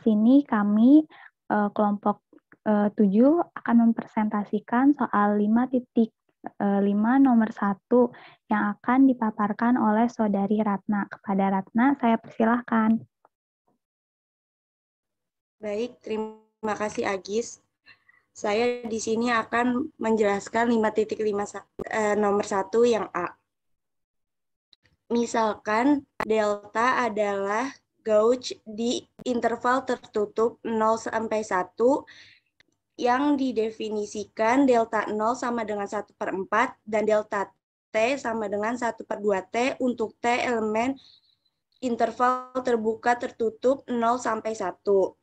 sini kami kelompok 7 akan mempresentasikan soal 5.5 nomor 1 yang akan dipaparkan oleh Saudari Ratna. Kepada Ratna, saya persilahkan. Baik, terima kasih Agis. Saya di sini akan menjelaskan 5.5 nomor 1 yang A. Misalkan delta adalah gauge di interval tertutup 0 sampai 1 yang didefinisikan delta 0 sama dengan 1/4 dan delta T sama dengan 1/2T untuk T elemen interval terbuka tertutup 0 sampai 1.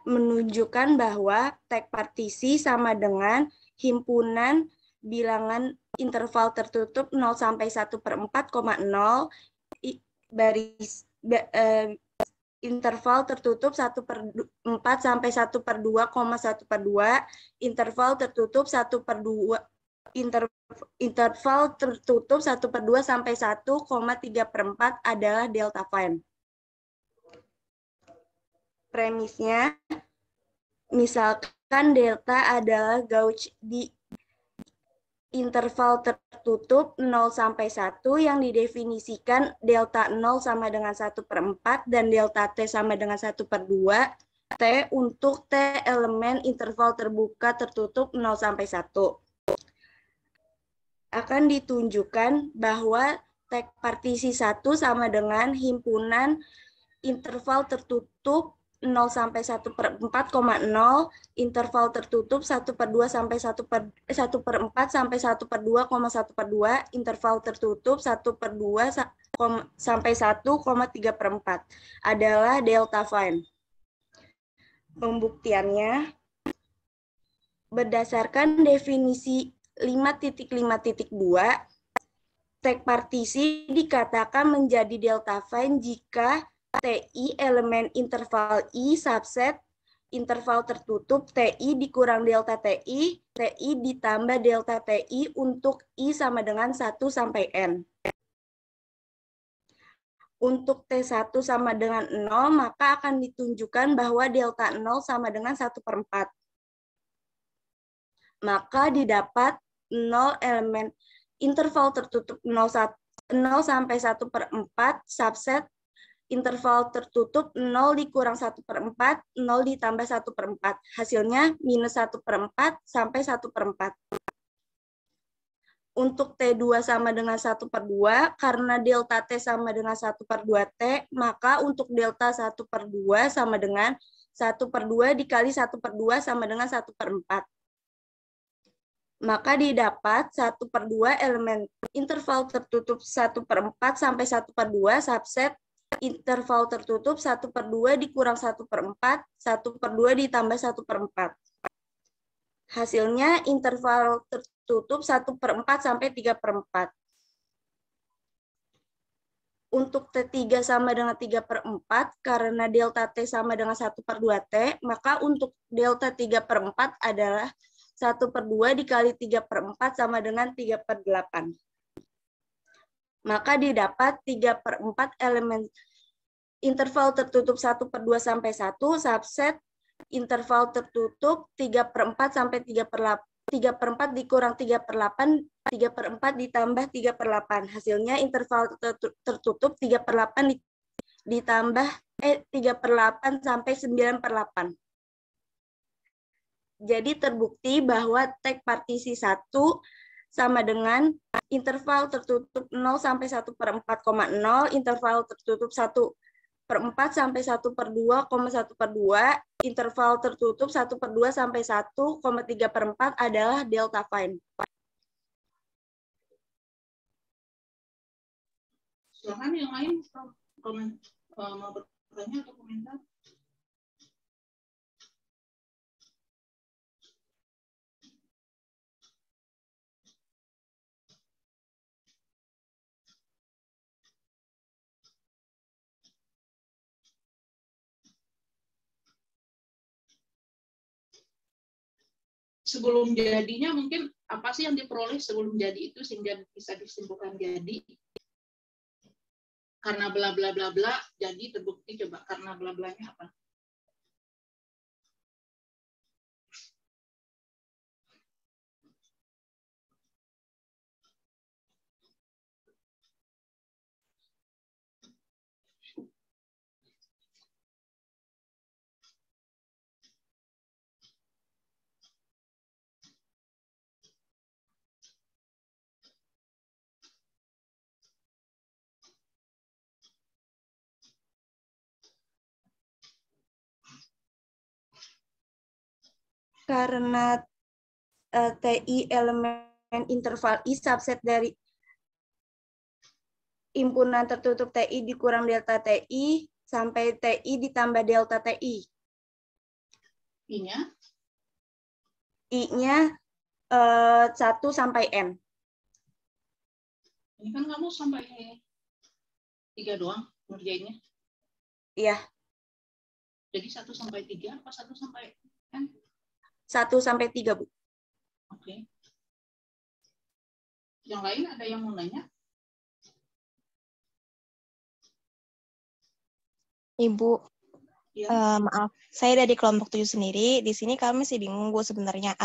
Menunjukkan bahwa tag partisi sama dengan himpunan bilangan interval tertutup 0 sampai 1/4,0 interval tertutup 1/4 sampai 1/2,1/2, interval tertutup 1/2 interval tertutup 1/2 sampai 1,3/4 adalah delta fine. Premisnya, misalkan delta adalah gauge di interval tertutup 0 sampai 1 yang didefinisikan delta 0 sama dengan 1/4 dan delta T sama dengan 1/2, T untuk T elemen interval terbuka tertutup 0 sampai 1. Akan ditunjukkan bahwa tag partisi 1 sama dengan himpunan interval tertutup 0 sampai 1/4,0, interval tertutup 1/2 sampai 1/4 sampai 1/2,1/2, interval tertutup 1/2 sampai 1,3/4 adalah delta fine. Pembuktiannya berdasarkan definisi 5.5.2, tag partisi dikatakan menjadi delta fine jika TI elemen interval I subset interval tertutup TI dikurang delta TI, TI ditambah delta TI untuk I sama dengan 1 sampai N. Untuk T1 sama dengan 0, maka akan ditunjukkan bahwa delta 0 sama dengan 1/4. Maka didapat 0 elemen interval tertutup 0 sampai 1/4 subset interval tertutup 0 dikurang 1/4, 0 ditambah 1/4. Hasilnya minus 1/4 sampai 1/4. Untuk T2 sama dengan 1/2, karena delta T sama dengan 1/2T, maka untuk delta 1/2 sama dengan 1/2 dikali 1/2 sama dengan 1/4. Maka didapat 1/2 elemen interval tertutup 1/4 sampai 1/2 subset interval tertutup 1/2 dikurang 1/4, 1/2 ditambah 1/4. Hasilnya interval tertutup 1/4 sampai 3/4. Untuk T3 sama dengan 3/4, karena delta T sama dengan 1/2T, maka untuk delta 3/4 adalah 1/2 dikali 3/4 sama dengan 3/8. Maka didapat 3/4 elemen interval tertutup 1/2 sampai 1 subset interval tertutup 3/4 sampai 3/8. 3/4 dikurang 3/8, 3/4 ditambah 3/8. Hasilnya interval tertutup 3/8 ditambah 3/8 sampai 9/8. Jadi terbukti bahwa tag partisi 1 sama dengan interval tertutup 0 sampai 1/4,0, interval tertutup 1/4 sampai 1/2,1/2, interval tertutup 1/2 sampai 1,3/4 adalah delta fine. Silahkan yang lain mau bertanya atau komentar. Sebelum jadinya mungkin apa sih yang diperoleh sebelum jadi itu sehingga bisa disimpulkan jadi? karena bla bla bla bla jadi terbukti. Coba karena bla blanya apa? Karena TI elemen interval I subset dari himpunan tertutup TI dikurang delta TI sampai TI ditambah delta TI. I-nya? I-nya 1 sampai N. Ini kan kamu sampai 3 doang ngerjainnya. Iya. Jadi 1 sampai 3 apa 1 sampai N? 1 sampai 3, Bu. Oke. Yang lain ada yang mau nanya? Ibu, Ya. maaf, saya dari kelompok 7 sendiri. Di sini kami masih bingung, Bu, sebenarnya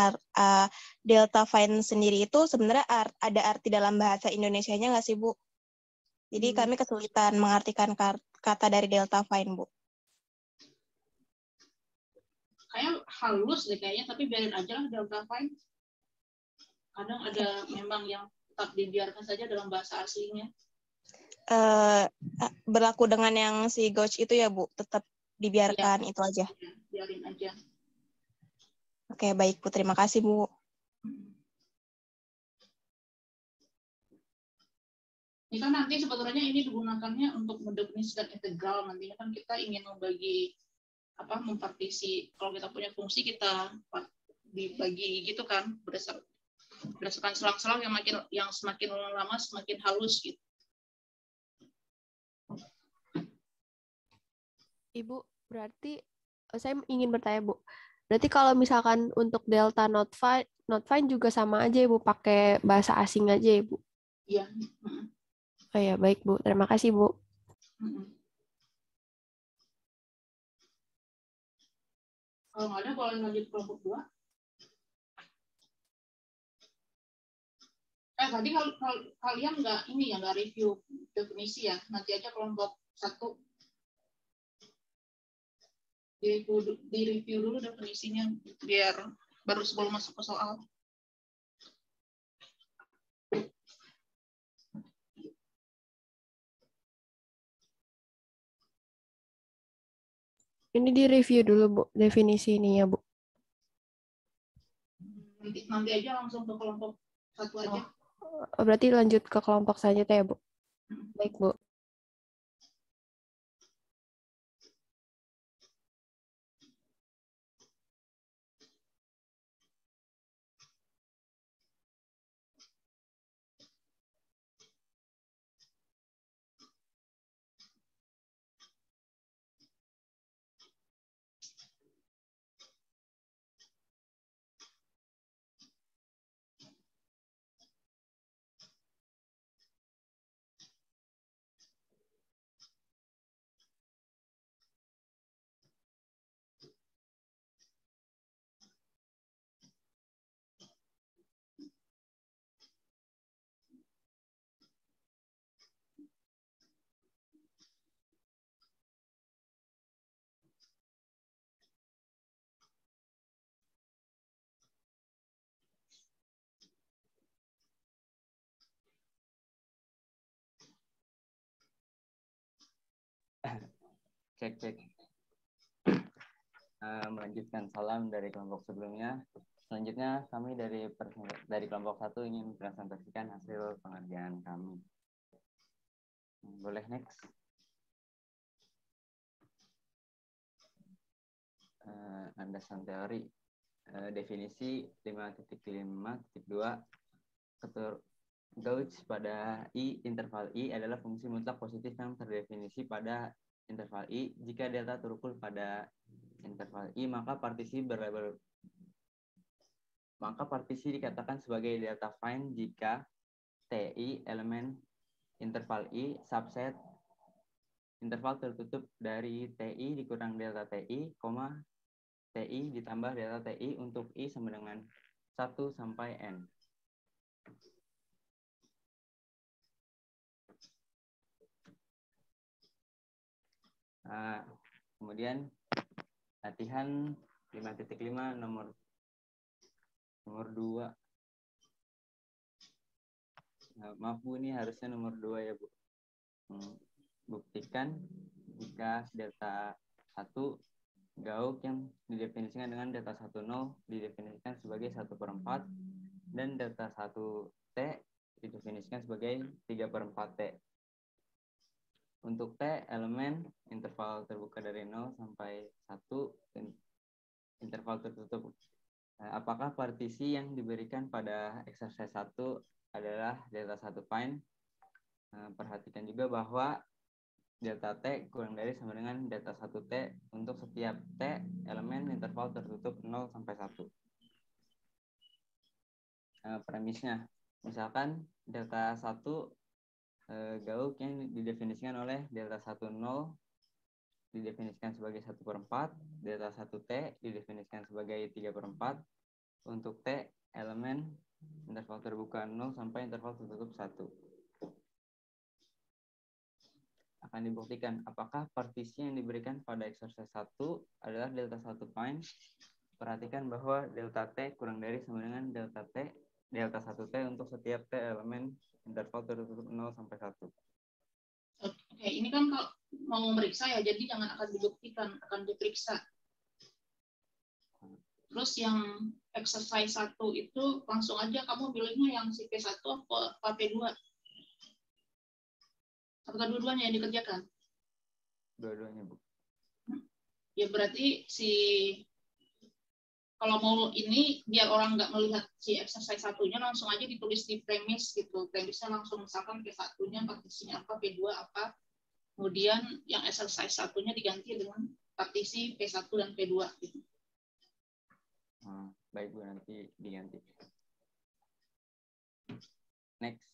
delta fine sendiri itu sebenarnya ada arti dalam bahasa Indonesianya nggak sih, Bu? Jadi kami kesulitan mengartikan kata dari delta fine, Bu. Kayak halus deh kayaknya, tapi biarin aja lah delta fine. Kadang ada memang yang tetap dibiarkan saja dalam bahasa aslinya. Berlaku dengan yang si Gauch itu ya, Bu? Tetap dibiarkan itu aja. Ya, biarin aja. Oke, baik, Bu. Terima kasih, Bu. Ini kan nanti sebetulnya ini digunakannya untuk mendefinisikan integral. Nantinya kan kita ingin membagi mempartisi. Kalau kita punya fungsi kita dibagi gitu kan berdasarkan selang-selang yang semakin lama semakin halus gitu. Ibu, berarti saya ingin bertanya, Bu. Berarti kalau misalkan untuk delta not fine juga sama aja, Ibu, pakai bahasa asing aja, Ibu. Iya. Oh ya, baik, Bu. Terima kasih, Bu. Kalau nggak ada, boleh lanjut kelompok 2. Tadi kalau kalian nggak review definisi ya, nanti aja kelompok 1 di-review dulu definisinya biar baru sebelum masuk ke soal. Ini di-review dulu, Bu, definisi ini ya, Bu. Nanti aja langsung ke kelompok 1 aja. Oh, berarti lanjut ke kelompok selanjutnya ya, Bu. Baik, Bu. Cek. Melanjutkan salam dari kelompok sebelumnya. Selanjutnya kami dari kelompok 1 ingin presentasikan hasil pengerjaan kami. Boleh next. Landasan teori. Definisi 5.5.2 Gauch pada I interval I adalah fungsi mutlak positif yang terdefinisi pada interval I. Jika delta terukul pada interval I, maka partisi dikatakan sebagai delta fine jika TI elemen interval I subset interval tertutup dari TI dikurang delta TI, TI ditambah delta TI untuk I sama dengan 1 sampai N. Kemudian latihan 5.5 nomor 2. Maaf Bu, ini harusnya nomor 2 ya Bu. Buktikan jika delta 1 gauk yang didefinisikan dengan delta 1 0 didefinisikan sebagai 1/4 dan delta 1 T didefinisikan sebagai 3/4 T. Untuk T, elemen interval terbuka dari 0 sampai 1, interval tertutup. Apakah partisi yang diberikan pada exercise 1 adalah delta 1 fine? Perhatikan juga bahwa delta T kurang dari sama dengan delta 1 T untuk setiap T elemen interval tertutup 0 sampai 1. Premisnya, misalkan delta 1 gauk yang didefinisikan oleh delta 1 0 didefinisikan sebagai 1/4, delta 1 T didefinisikan sebagai 3/4, untuk T elemen interval terbuka 0 sampai interval tertutup 1. Akan dibuktikan apakah partisi yang diberikan pada exercise 1 adalah delta 1 fine. Perhatikan bahwa delta T kurang dari sama dengan delta 1 T untuk setiap T elemen interval tertutup 0 sampai 1. Oke, ini kan kalau mau memeriksa ya, jadi jangan akan dibuktikan, akan diperiksa. Terus yang exercise 1 itu langsung aja kamu pilihnya yang si P1 apa P2? Apakah dua-duanya yang dikerjakan? Dua-duanya, Bu. Ya berarti kalau mau ini biar orang nggak melihat si exercise 1-nya, langsung aja ditulis di premis gitu. Premisnya langsung misalkan P1-nya partisinya apa, P2 apa. Kemudian yang exercise 1-nya diganti dengan partisi P1 dan P2 gitu. Baik Bu, nanti diganti. Next.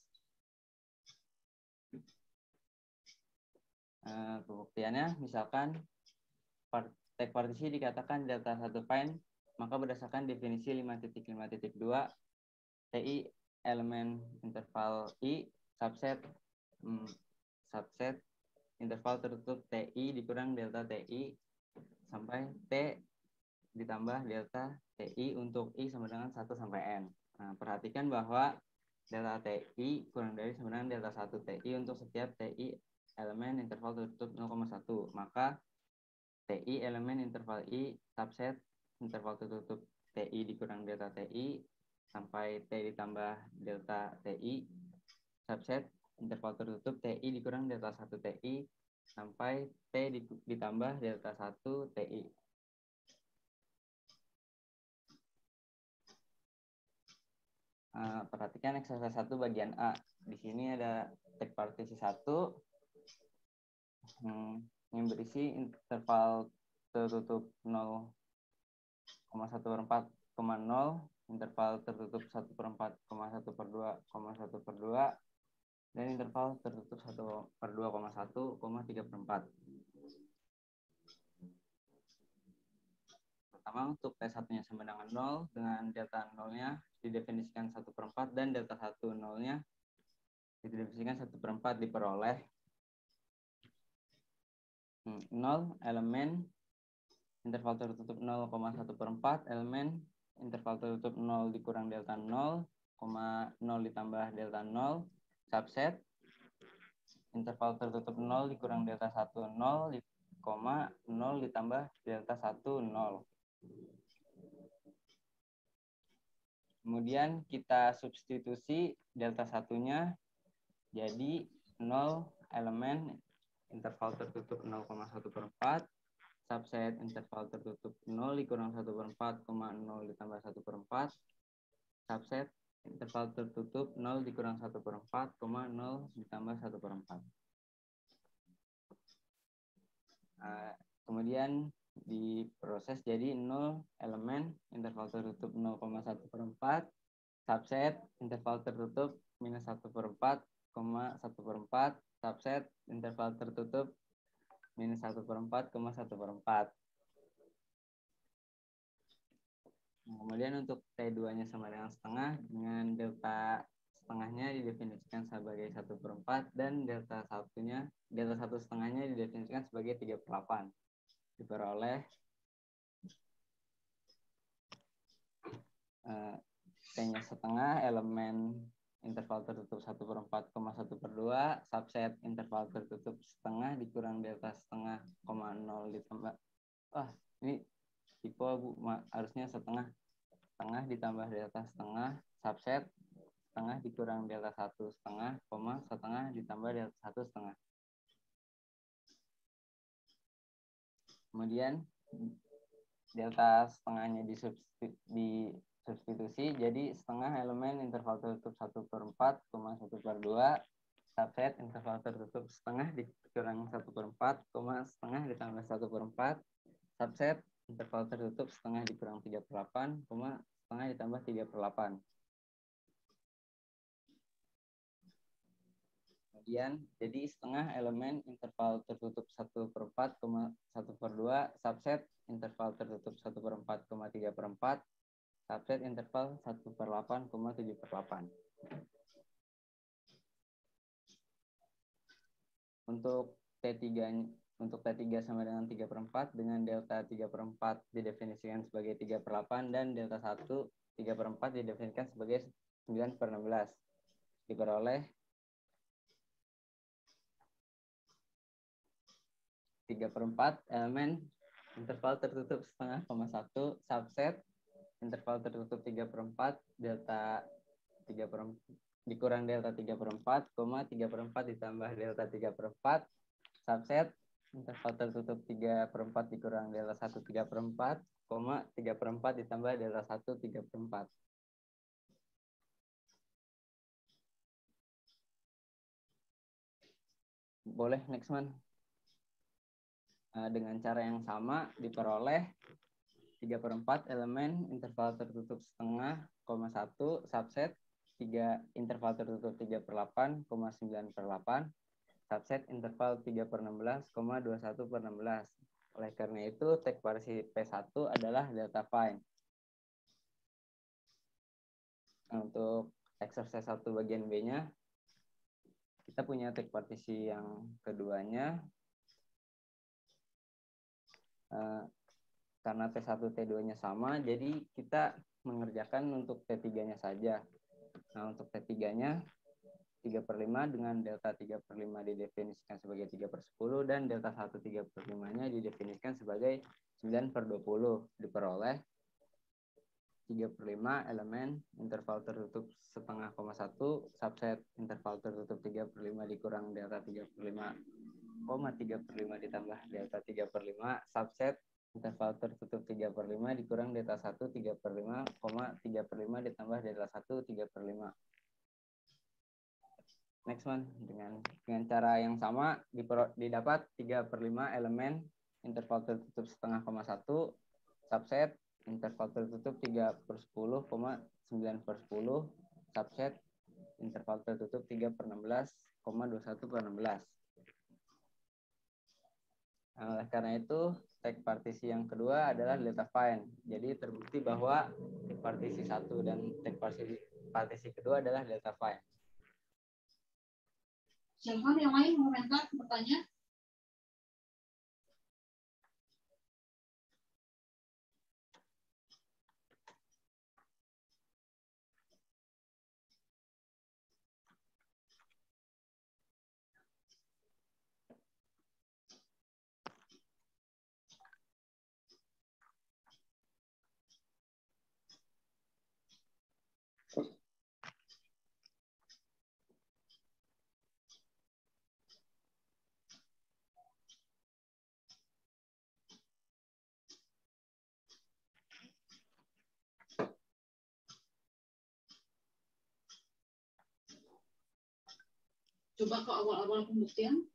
Pembuktiannya misalkan tag partisi dikatakan delta 1 fine, maka berdasarkan definisi 5.5.2 TI elemen interval I subset interval tertutup TI dikurang delta TI sampai T ditambah delta TI untuk I sama dengan 1 sampai N. Perhatikan bahwa delta TI kurang dari sama dengan delta 1 TI untuk setiap TI elemen interval tertutup 0,1. Maka TI elemen interval I subset interval tertutup TI dikurang delta TI sampai T ditambah delta TI subset interval tertutup TI dikurang delta 1 TI sampai T ditambah delta 1 TI. Perhatikan exercise 1 bagian A. Di sini ada tag partisi 1 yang berisi interval tertutup 0,1/4,0, interval tertutup 1/4, 1/2, dan interval tertutup 1/2,1, 3/4. Pertama, untuk T1-nya sama dengan 0, dengan delta 0-nya didefinisikan 1/4 dan delta 1 0-nya didefinisikan 1/4 diperoleh 0 elemen interval tertutup 0,1/4 elemen interval tertutup 0 dikurang delta 0, 0 ditambah delta 0 subset interval tertutup 0 dikurang delta 1 0, 0 ditambah delta 1 0. Kemudian kita substitusi delta 1-nya jadi 0 elemen interval tertutup 0,1/4 subset interval tertutup 0 dikurang 1/4, 0 ditambah 1/4 subset interval tertutup 0 dikurang 1/4, 0 ditambah 1/4. Kemudian diproses jadi 0 elemen interval tertutup 0,1/4 subset interval tertutup minus 1/4, 1/4 subset interval tertutup 1/4,1/4. Nah, kemudian untuk T2-nya sama dengan setengah, dengan delta setengahnya didefinisikan sebagai 1/4 dan delta 1 setengahnya didefinisikan sebagai 3/8. Diperoleh T-nya setengah elemen interval tertutup 1/4,1/2, subset interval tertutup setengah dikurang delta setengah, 0 ditambah. Ini tipe Bu, harusnya setengah ditambah delta setengah, subset setengah dikurang delta 1/2, setengah ditambah delta 1/2. Kemudian delta setengahnya disubstitusi jadi setengah elemen interval tertutup 1/4,1/2, subset interval tertutup setengah dikurang 1/4, setengah ditambah 1/4, subset interval tertutup setengah dikurang 3/8, setengah ditambah 3/8. Kemudian jadi setengah elemen interval tertutup 1/4,1/2, subset interval tertutup 1/4,3/4, subset interval 1/8,7/8. Untuk T3 sama dengan 3/4 dengan delta 3/4 didefinisikan sebagai 3/8 dan delta 1 3/4 didefinisikan sebagai 9/16. Diperoleh 3/4 elemen interval tertutup setengah, 1, subset interval tertutup 3/4 delta 3/4 dikurang delta 3/4, 3/4 ditambah delta 3/4, subset interval tertutup 3/4 dikurang delta 1 3/4, 3/4 ditambah delta 1 3/4. Boleh next one. Dengan cara yang sama diperoleh 3/4 elemen interval tertutup setengah, 1, subset 3 interval tertutup 3/8,9/8, subset interval 3/16,21/16. Oleh karena itu tag partisi P1 adalah delta find. Nah, untuk exercise 1 bagian B-nya kita punya tag partisi yang keduanya. Karena T1 T2-nya sama, jadi kita mengerjakan untuk T3-nya saja. Nah, untuk T3-nya 3/5 dengan delta 3/5 didefinisikan sebagai 3/10 dan delta 1 3/5-nya didefinisikan sebagai 9/20. Diperoleh 3/5 elemen interval tertutup setengah, 1, subset interval tertutup 3/5 dikurang delta 3/5, 3/5 ditambah delta 3/5, subset interval tertutup 3/5 dikurang delta 1 3/5, 3/5 ditambah delta 1 3/5. Next one, dengan cara yang sama didapat 3/5 elemen interval tertutup setengah, 1, subset interval tertutup 3/10, 9/10, subset interval tertutup 3/16, 21/16. Nah, oleh karena itu tag partisi yang kedua adalah delta find. Jadi terbukti bahwa tag partisi 1 dan tag partisi kedua adalah delta find. Silakan yang lain mau komentar, bertanya. Coba ke awal-awal pembuktian.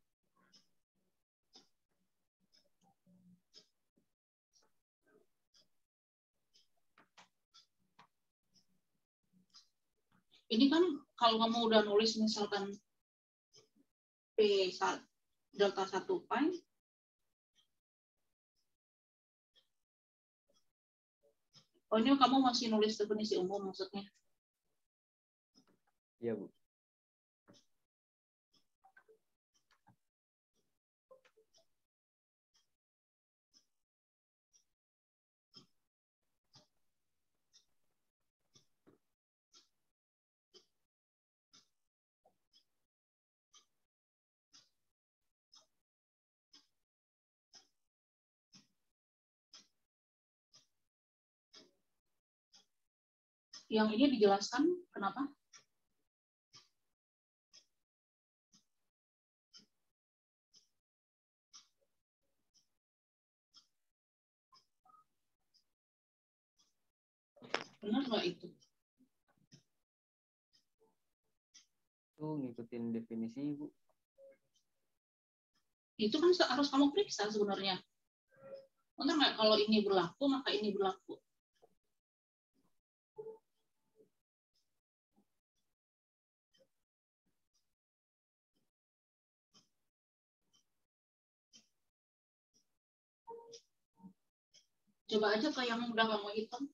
Ini kan kalau kamu udah nulis misalkan P1 delta 1 find, Oh, ini kamu masih nulis definisi umum maksudnya? Iya, Bu. Yang ini dijelaskan kenapa? Benar nggak itu? Itu ngikutin definisi, Bu. Itu kan harus kamu periksa sebenarnya. Benar nggak kalau ini berlaku, maka ini berlaku. Coba aja ke yang udah kamu hitung.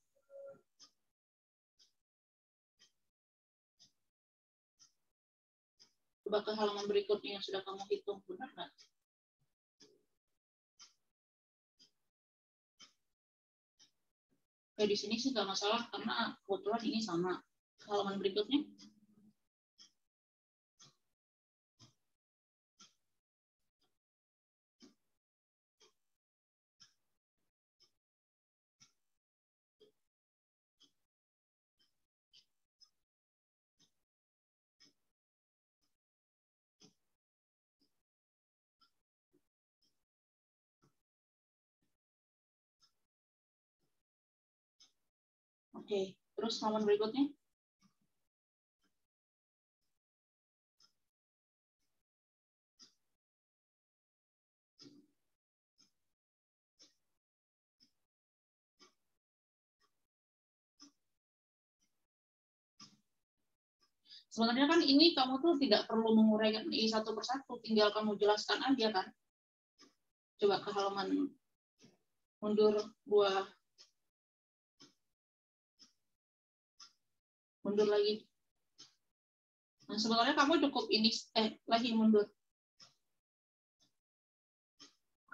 Coba ke halaman berikutnya yang sudah kamu hitung. Benar nggak? Kayak di sini sih nggak masalah karena kebetulan ini sama. Halaman berikutnya. Oke, terus halaman berikutnya. Sebenarnya kan ini kamu tuh tidak perlu menguraikan ini satu persatu, tinggal kamu jelaskan aja kan. Coba ke halaman mundur mundur lagi. Nah, sebenarnya kamu cukup ini lagi mundur.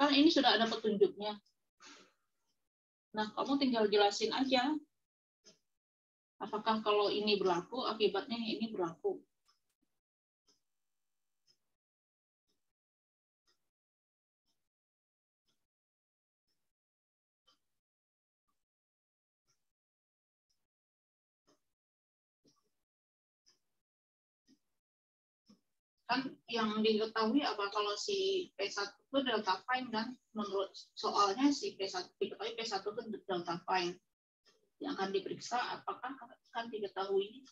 Kan ini sudah ada petunjuknya. Nah, kamu tinggal jelasin aja. Apakah kalau ini berlaku, akibatnya ini berlaku. Kan yang diketahui apa kalau si P1 itu delta fine kan, menurut soalnya si P1 diketahui P1 itu delta fine. Yang akan diperiksa apakah kan diketahui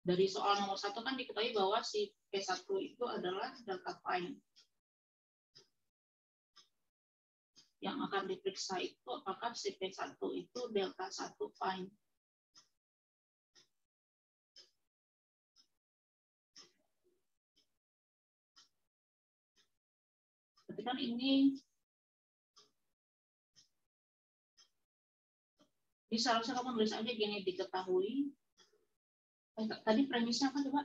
dari soal nomor 1 kan diketahui bahwa si P1 itu adalah delta fine. Yang akan diperiksa itu apakah si P1 itu delta 1 fine. Tapi kan ini seharusnya kamu nulis aja gini, diketahui. Tadi premisnya apa coba?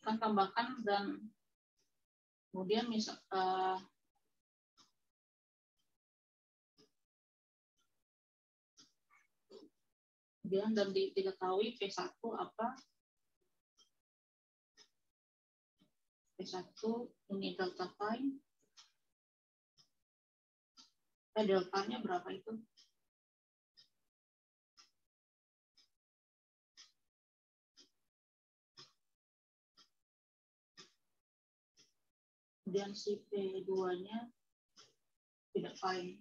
Kan tambahkan dan kemudian misal kemudian dan diketahui P1 apa? P1 ini delta fine. Deltanya berapa itu? Kemudian si P2-nya tidak fine.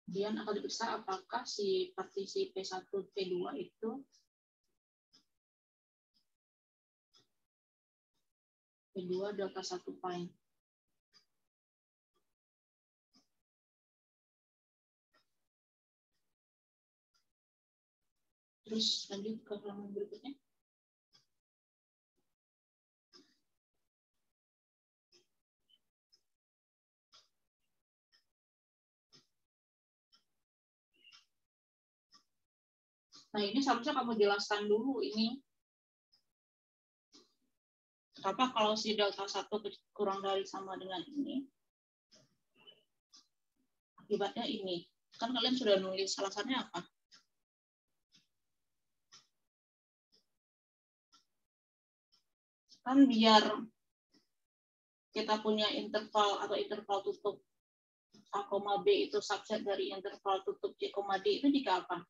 Kemudian akan diperiksa apakah si partisi P1 P2 itu P2 delta 1 fine. Terus lanjut ke halaman berikutnya. Nah, ini seharusnya kamu jelaskan dulu ini. Kenapa kalau si delta 1 kurang dari sama dengan ini, akibatnya ini. Kan kalian sudah nulis alasannya apa? Kan biar kita punya interval atau interval tutup A, B itu subset dari interval tutup C, D itu jika apa?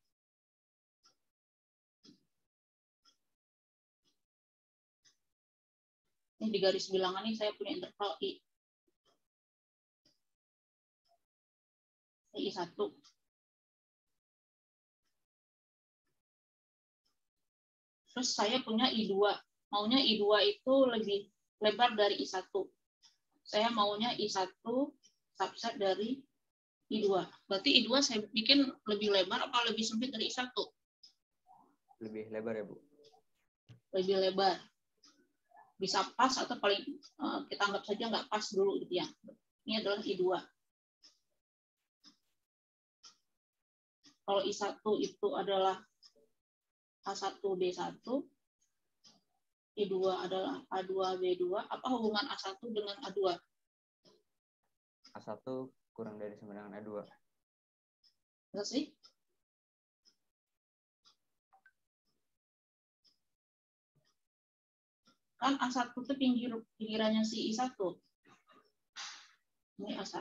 Ini di garis bilangan ini saya punya interval I1. Terus saya punya I2. Maunya I2 itu lebih lebar dari I1. Saya maunya I1 subset dari I2. Berarti I2 saya bikin lebih lebar apa lebih sempit dari I1? Lebih lebar ya, Bu? Lebih lebar. Bisa pas atau paling kita anggap saja nggak pas dulu gitu ya. Ini adalah I2. Kalau I1 itu adalah A1B1, I2 adalah A2B2, apa hubungan A1 dengan A2? A1 kurang dari sama dengan A2. Enggak sih? Kan A1 itu pinggirannya si I1. Ini A1,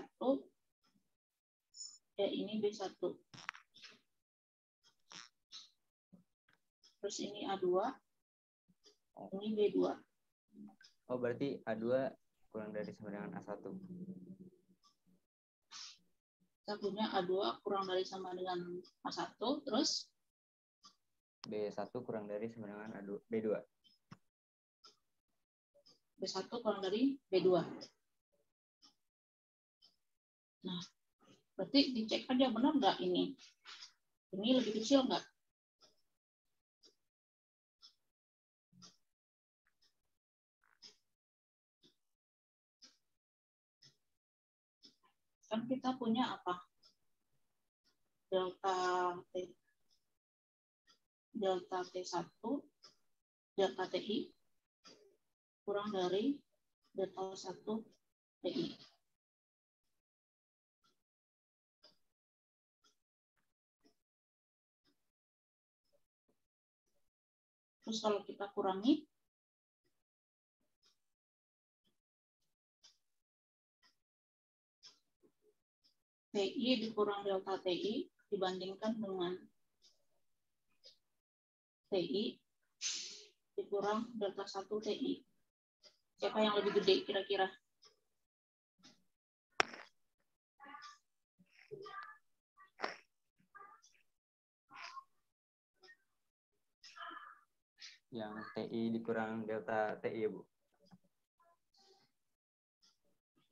ini B1. Terus ini A2, ini B2. Oh, berarti A2 kurang dari sama dengan A1. Kita punya A2 kurang dari sama dengan A1, terus B1 kurang dari sama dengan B2. B1 kurang dari B2. Nah, berarti dicek aja benar nggak ini? Ini lebih kecil nggak? Kan kita punya apa? Delta T1, delta TI kurang dari delta 1 TI. Terus kalau kita kurangi, TI dikurang delta TI dibandingkan dengan TI dikurang delta 1 TI. Siapa yang lebih gede kira-kira? Yang TI dikurang delta TI ya, Bu?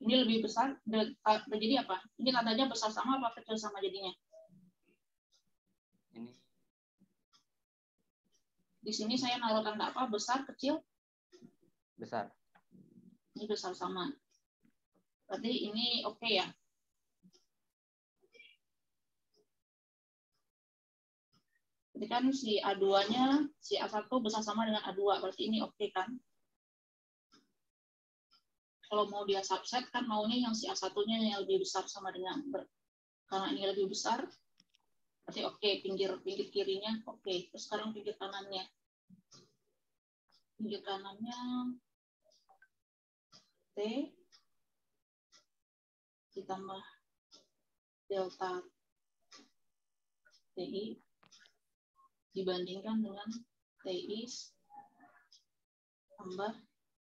Ini lebih besar, jadi apa? Ini katanya besar sama apa kecil sama jadinya? Ini. Di sini saya naruh tanda apa? Besar, kecil? Besar. Ini besar sama. Berarti ini oke ya? Jadi kan si A2-nya, si A1 besar sama dengan A2, berarti ini oke kan? Kalau mau dia subset kan maunya yang si A1-nya yang lebih besar sama dengan, karena ini lebih besar, berarti oke, pinggir kirinya oke. Terus sekarang pinggir kanannya. Pinggir kanannya T ditambah delta TI dibandingkan dengan TI tambah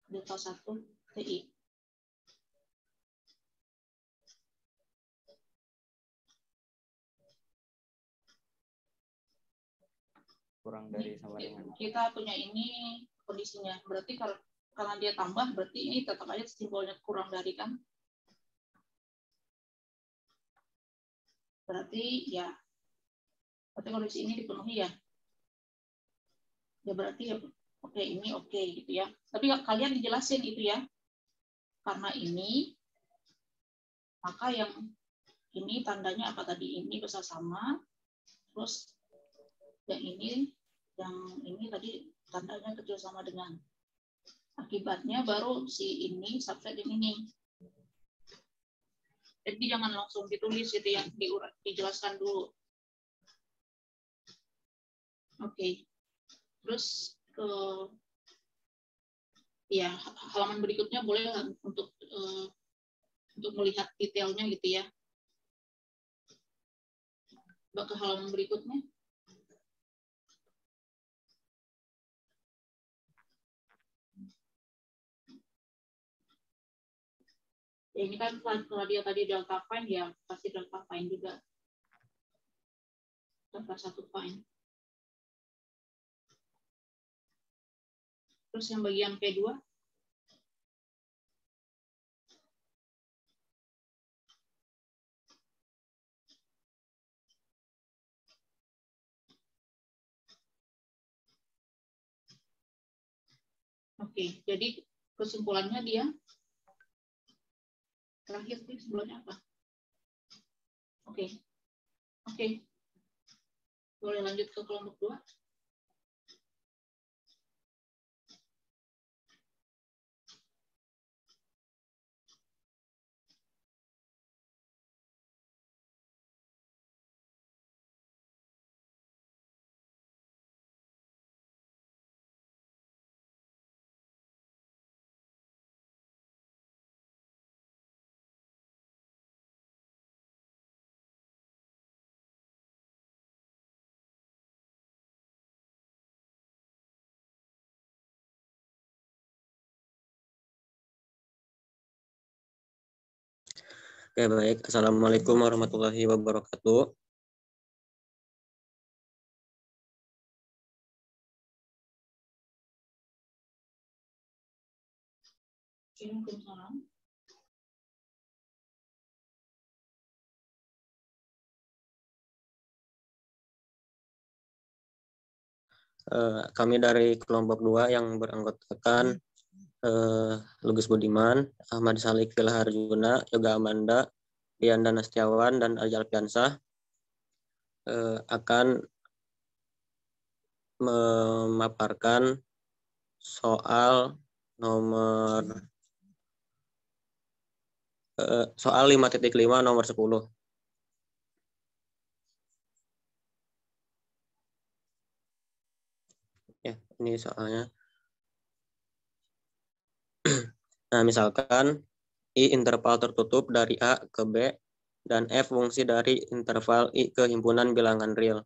delta 1 TI. Kurang dari sama dengan. Kita punya ini kondisinya. Berarti karena dia tambah, berarti ini tetap aja simbolnya kurang dari kan? Berarti ya, berarti kondisi ini dipenuhi ya. Ya berarti ya oke, ini oke gitu ya. Tapi kalian dijelasin itu ya. Karena ini, maka yang ini tandanya apa tadi? Ini besar sama, terus yang ini tadi tandanya kecil sama dengan. Akibatnya baru si ini subset ini. Jadi jangan langsung ditulis gitu ya, dijelaskan dulu. Oke. Terus ke ya halaman berikutnya boleh untuk melihat detailnya gitu ya. Coba ke halaman berikutnya. Ya, ini kan kalau dia tadi delta find ya pasti delta find juga. Delta 1 find. Terus yang bagian P2. Oke, jadi kesimpulannya dia terakhir kesimpulannya apa? Oke. Boleh lanjut ke kelompok 2. Oke, baik. Assalamualaikum warahmatullahi wabarakatuh. Waalaikumsalam. Kami dari kelompok 2 yang beranggotakan Lugus Budiman, Ahmad Salik Harjuna, Yoga Amanda, Dian Danastiawan, dan Arja Alfiansah akan memaparkan soal nomor soal 5.5 nomor 10. Ya, ini soalnya. Nah, misalkan I interval tertutup dari A ke B dan F fungsi dari interval I ke himpunan bilangan real.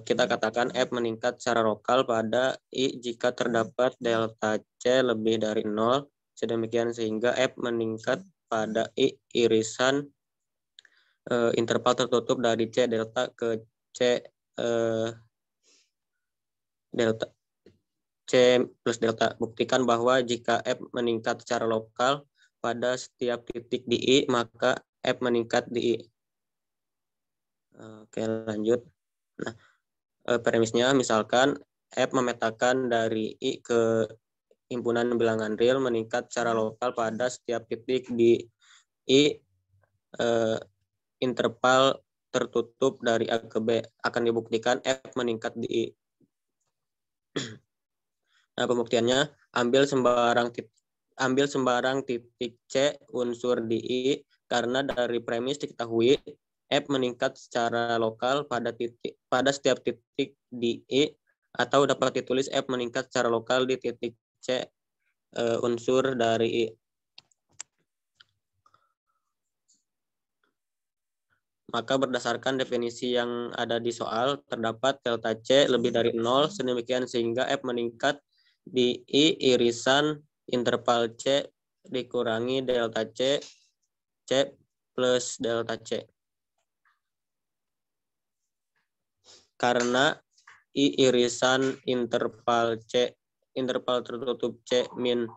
Kita katakan F meningkat secara lokal pada I jika terdapat delta C lebih dari 0, sedemikian sehingga F meningkat pada I irisan interval tertutup dari C delta ke C delta C plus delta. Buktikan bahwa jika F meningkat secara lokal pada setiap titik di I, maka F meningkat di I. Oke, lanjut. Nah, premisnya misalkan F memetakan dari I ke himpunan bilangan real meningkat secara lokal pada setiap titik di I interval tertutup dari A ke B. Akan dibuktikan F meningkat di I. Nah, pembuktiannya ambil sembarang titik C unsur di I karena dari premis diketahui F meningkat secara lokal pada setiap titik di I atau dapat ditulis F meningkat secara lokal di titik C unsur dari I. Maka berdasarkan definisi yang ada di soal, terdapat delta C lebih dari 0, sedemikian sehingga F meningkat di I irisan interval C dikurangi delta C, C plus delta C. Karena I irisan interval tertutup C min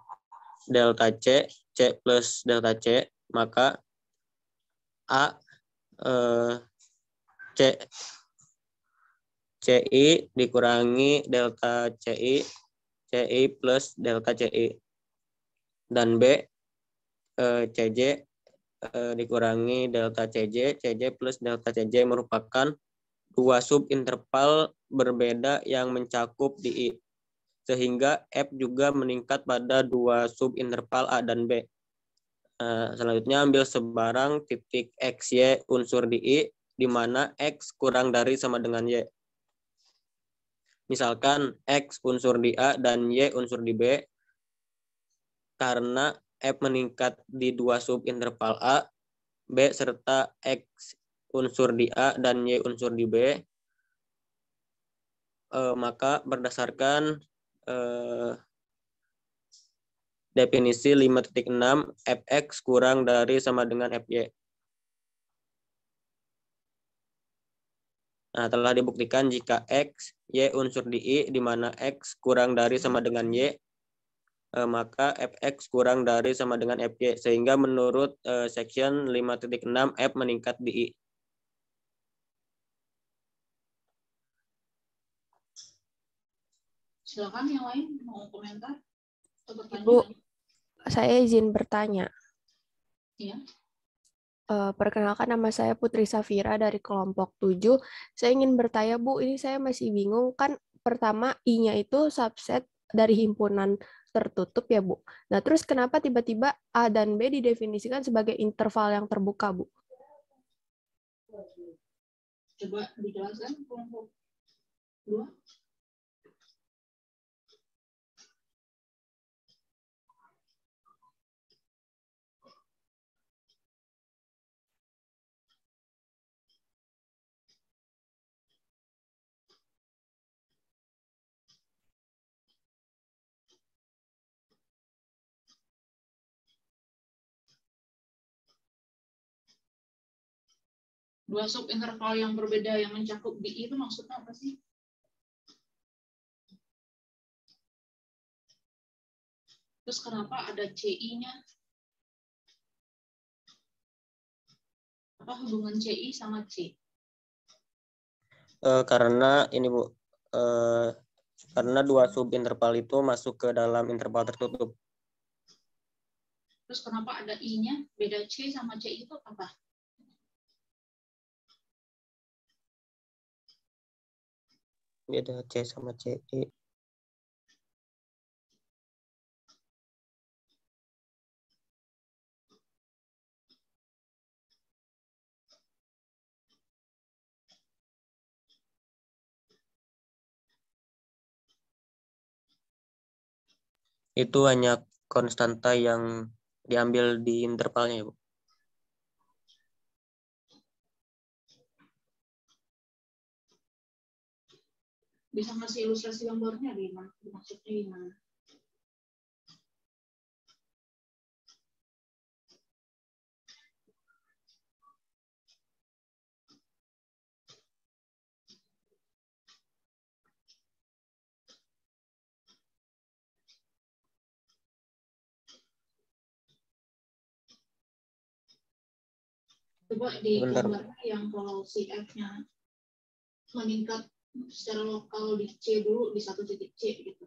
delta C, C plus delta C, maka A C CI dikurangi delta CI, CI plus delta CI. Dan B, CJ dikurangi delta CJ, CJ plus delta CJ merupakan dua subinterval berbeda yang mencakup di I. Sehingga F juga meningkat pada dua subinterval A dan B. Selanjutnya ambil sebarang titik XY unsur di I, di mana X kurang dari sama dengan Y. Misalkan X unsur di A dan Y unsur di B, karena F meningkat di dua subinterval A, B serta X unsur di A dan Y unsur di B, maka berdasarkan definisi 5.6, Fx kurang dari sama dengan Fy. Nah, telah dibuktikan jika X, Y unsur di I, di mana X kurang dari sama dengan Y, maka Fx kurang dari sama dengan Fy. Sehingga menurut section 5.6, F meningkat di I. Silakan yang lain mau komentar atau bertanya. Ibu, saya izin bertanya. Iya. Perkenalkan, nama saya Putri Safira dari kelompok 7. Saya ingin bertanya, Bu, ini saya masih bingung. Kan pertama I-nya itu subset dari himpunan tertutup ya, Bu. Nah, terus kenapa tiba-tiba A dan B didefinisikan sebagai interval yang terbuka, Bu? Coba dijelaskan kelompok 2. Dua subinterval yang berbeda yang mencakup di I itu maksudnya apa sih? Terus kenapa ada CI-nya? Apa hubungan CI sama C? Karena ini Bu, karena dua subinterval itu masuk ke dalam interval tertutup. Terus kenapa ada I-nya? Beda C sama C itu apa? Beda C sama CI. Itu hanya konstanta yang diambil di intervalnya, Bu. Bisa ngasih ilustrasi gambarnya di mana? Maksudnya gimana? Coba di gambarnya yang kalau si F-nya meningkat secara lokal di C dulu, di satu titik C gitu.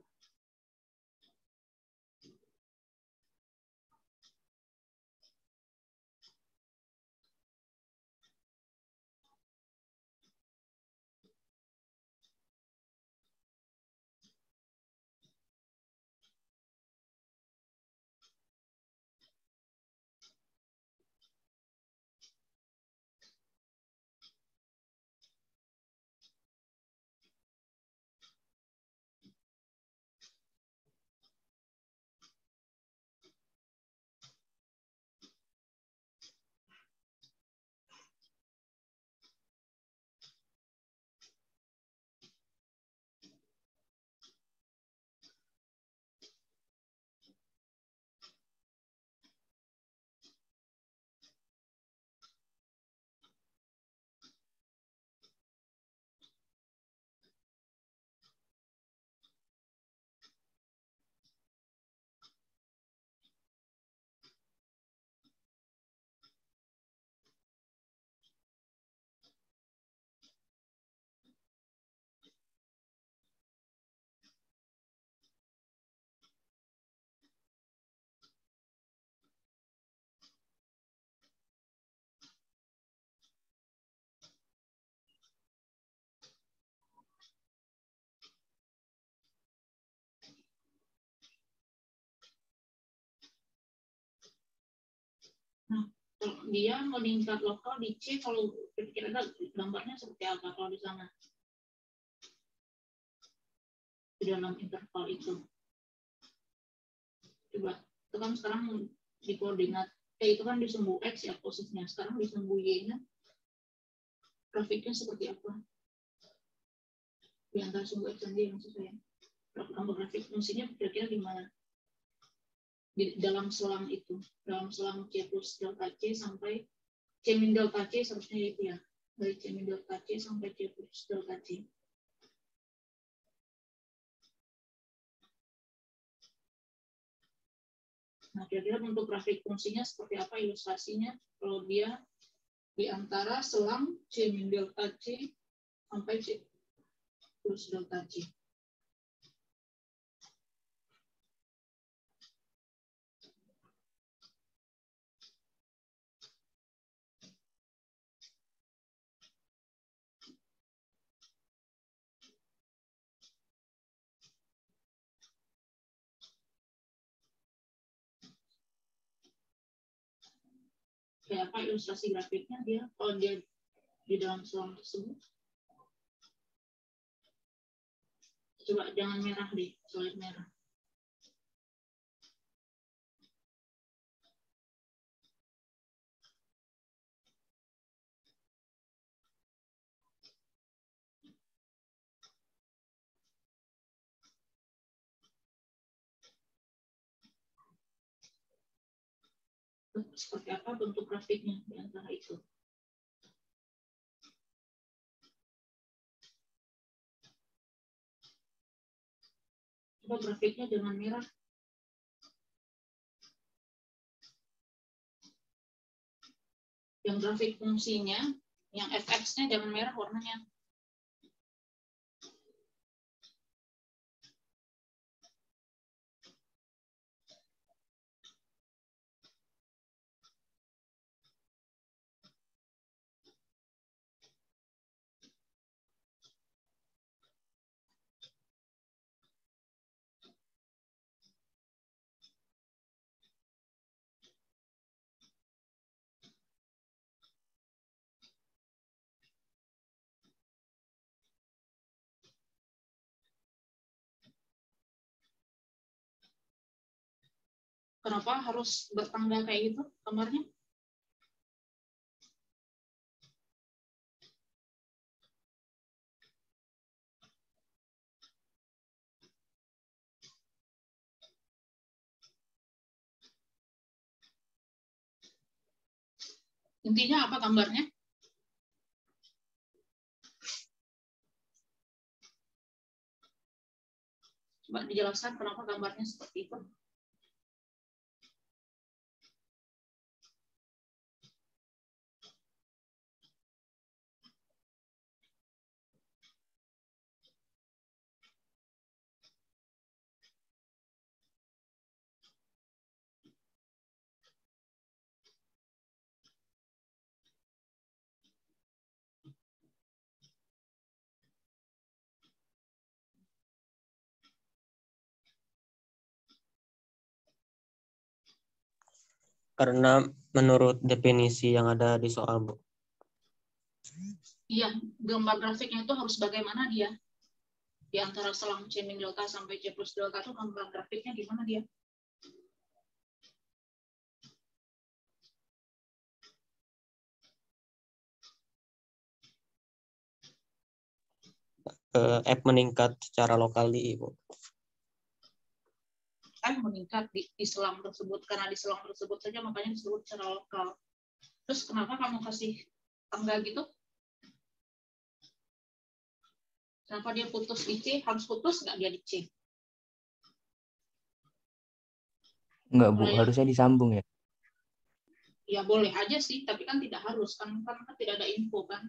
Nah, kalau dia meningkat lokal di C, kalau kira-kira gambarnya seperti apa kalau di sana? Di dalam interval itu. Coba, itu kan sekarang di koordinat, itu kan di sumbu X ya posisinya. Sekarang di sumbu Y-nya, grafiknya seperti apa? Di antara sumbu X dan Y maksud saya. Gambar grafik fungsinya kira-kira di mana? Di dalam selang itu, dalam selang C plus delta C sampai C min delta C seharusnya itu ya, dari C min delta C sampai C plus delta C. Nah, kira-kira bentuk grafik fungsinya seperti apa ilustrasinya kalau dia di antara selang C min delta C sampai C plus delta C. Kayak apa ilustrasi grafiknya dia kalau dia di dalam selang tersebut? Coba jangan merah deh, solid merah. Seperti apa bentuk grafiknya di antara itu? Coba grafiknya jangan merah. Yang grafik fungsinya, yang fx-nya jangan merah warnanya. Kenapa harus bertangga kayak gitu kamarnya? Intinya apa gambarnya? Coba dijelaskan kenapa gambarnya seperti itu. Karena menurut definisi yang ada di soal, Bu. Iya, gambar grafiknya itu harus bagaimana dia? Di antara selang C min delta sampai C plus delta itu gambar grafiknya gimana dia? F meningkat secara lokal di Ibu. Kan meningkat di selang tersebut, karena di selang tersebut saja makanya disebut secara lokal. Terus kenapa kamu kasih tangga gitu? Kenapa dia putus di C? Harus putus nggak dia di C? Enggak, Bu. Harusnya disambung ya. Ya boleh aja sih, tapi kan tidak harus. Kan tidak ada info kan.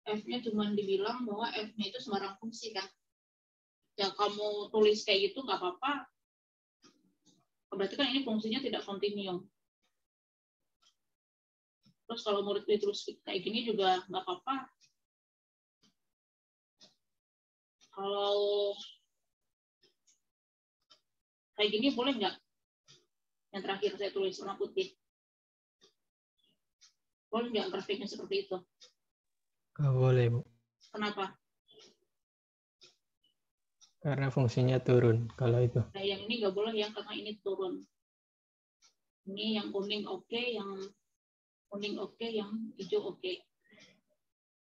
F-nya cuma dibilang bahwa F-nya itu sembarang fungsi kan. Ya kamu tulis kayak gitu nggak apa-apa. Berarti kan ini fungsinya tidak kontinue. Terus kalau murid ditulis kayak gini juga nggak apa-apa. Kalau kayak gini boleh nggak? Yang terakhir saya tulis warna putih. Boleh nggak grafiknya seperti itu? Nggak boleh, Bu. Kenapa? Karena fungsinya turun kalau itu. Nah, yang ini nggak boleh yang karena ini turun. Ini yang kuning oke, yang kuning oke, yang hijau oke.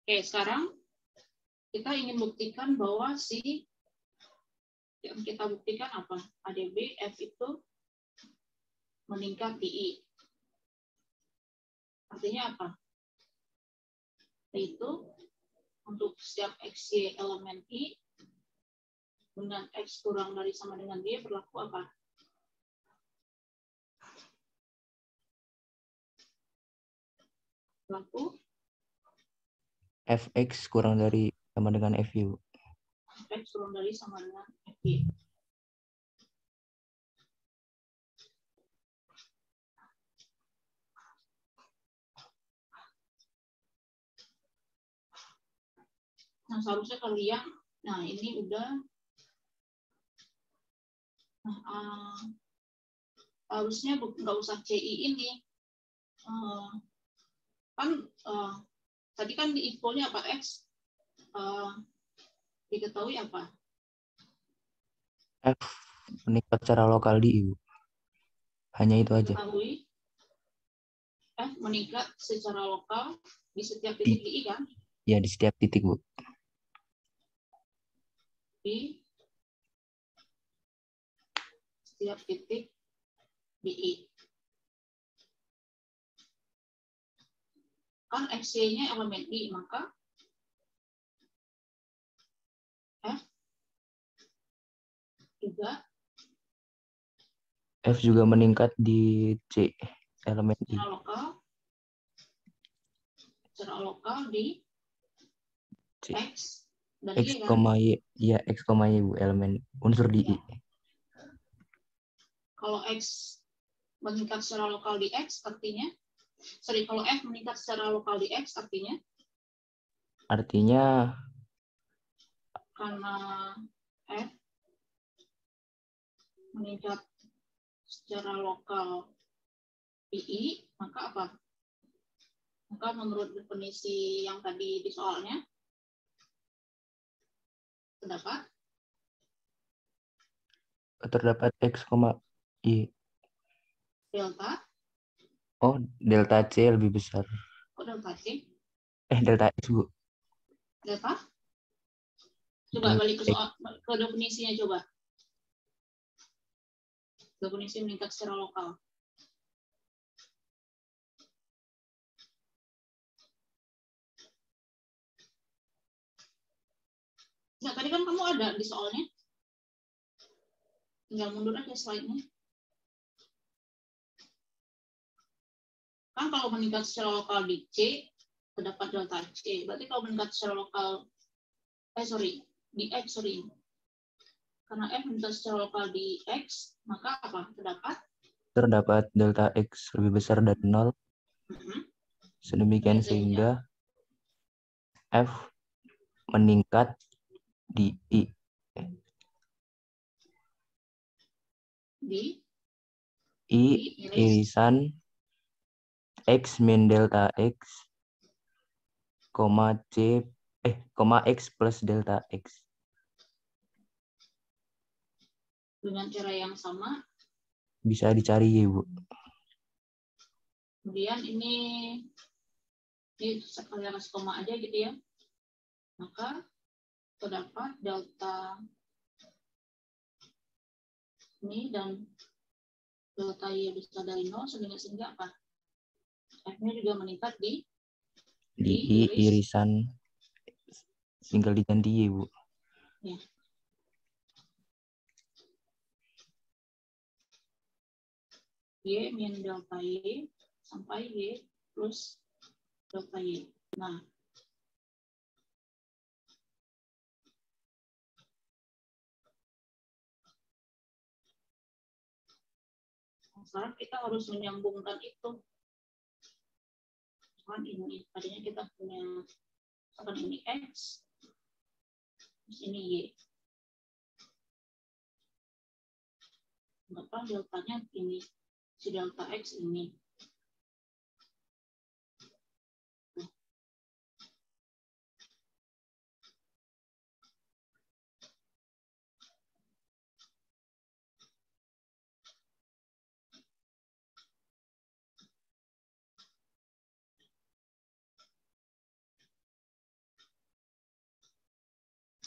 Oke, sekarang kita ingin buktikan bahwa yang kita buktikan apa? ADB F itu meningkat di I. Artinya apa? Yaitu untuk setiap XY elemen I dengan X kurang dari sama dengan Y berlaku apa? Berlaku Fx kurang dari sama dengan Fu. X kurang dari sama dengan FY. Nah, seharusnya kalian, nah ini udah, harusnya nggak usah CI ini. Tadi kan di infonya apa X diketahui apa? F meningkat secara lokal di I, Bu. Hanya itu aja. Diketahui F meningkat secara lokal di setiap titik di I kan? Ya, di setiap titik, Bu. Di setiap titik di I. Kan XY-nya elemen I, maka F juga meningkat di C, elemen I. Secara lokal di C. X dan X, Y kan? Y. Ya, X, Y, Bu, elemen unsur di I. Kalau X meningkat secara lokal di X, artinya, kalau F meningkat secara lokal di X, artinya karena F meningkat secara lokal di I, maka apa? Maka menurut definisi yang tadi di soalnya, terdapat X, Y. Delta. Oh, delta C lebih besar. Kok delta C? Delta X, Bu. Delta? Coba balik ke definisinya coba. Definisi meningkat secara lokal. Nah, tadi kan kamu ada di soalnya. Tinggal mundur aja slide-nya. Kan kalau meningkat secara lokal di C, terdapat delta C. Berarti kalau meningkat secara lokal, di X, karena F meningkat secara lokal di X, maka apa? Terdapat delta X lebih besar dari 0. Sedemikian sehingga F meningkat di I. Di irisan X min delta X, X plus delta X. Dengan cara yang sama. Bisa dicari ya, Bu. Kemudian ini sekalian kasih koma aja gitu ya. Maka terdapat delta ini dan delta Y besar dari 0 sehingga apa? F-nya juga meningkat di I irisan tinggal diganti Y, Bu. Ya. Y min delta Y sampai Y plus delta Y. Nah, sekarang kita harus menyambungkan itu. Misalkan ini, tadinya kita punya, misalkan ini X, terus ini Y. Berapa deltanya ini, si delta X ini.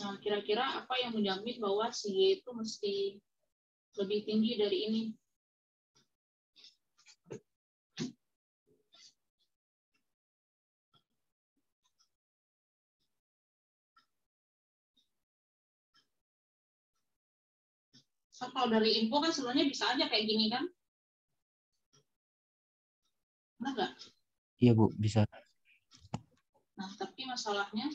Nah, kira-kira apa yang menjamin bahwa si Y itu mesti lebih tinggi dari ini? So, kalau dari info kan sebenarnya bisa aja kayak gini kan? Benar nggak? Iya Bu, bisa. Nah, tapi masalahnya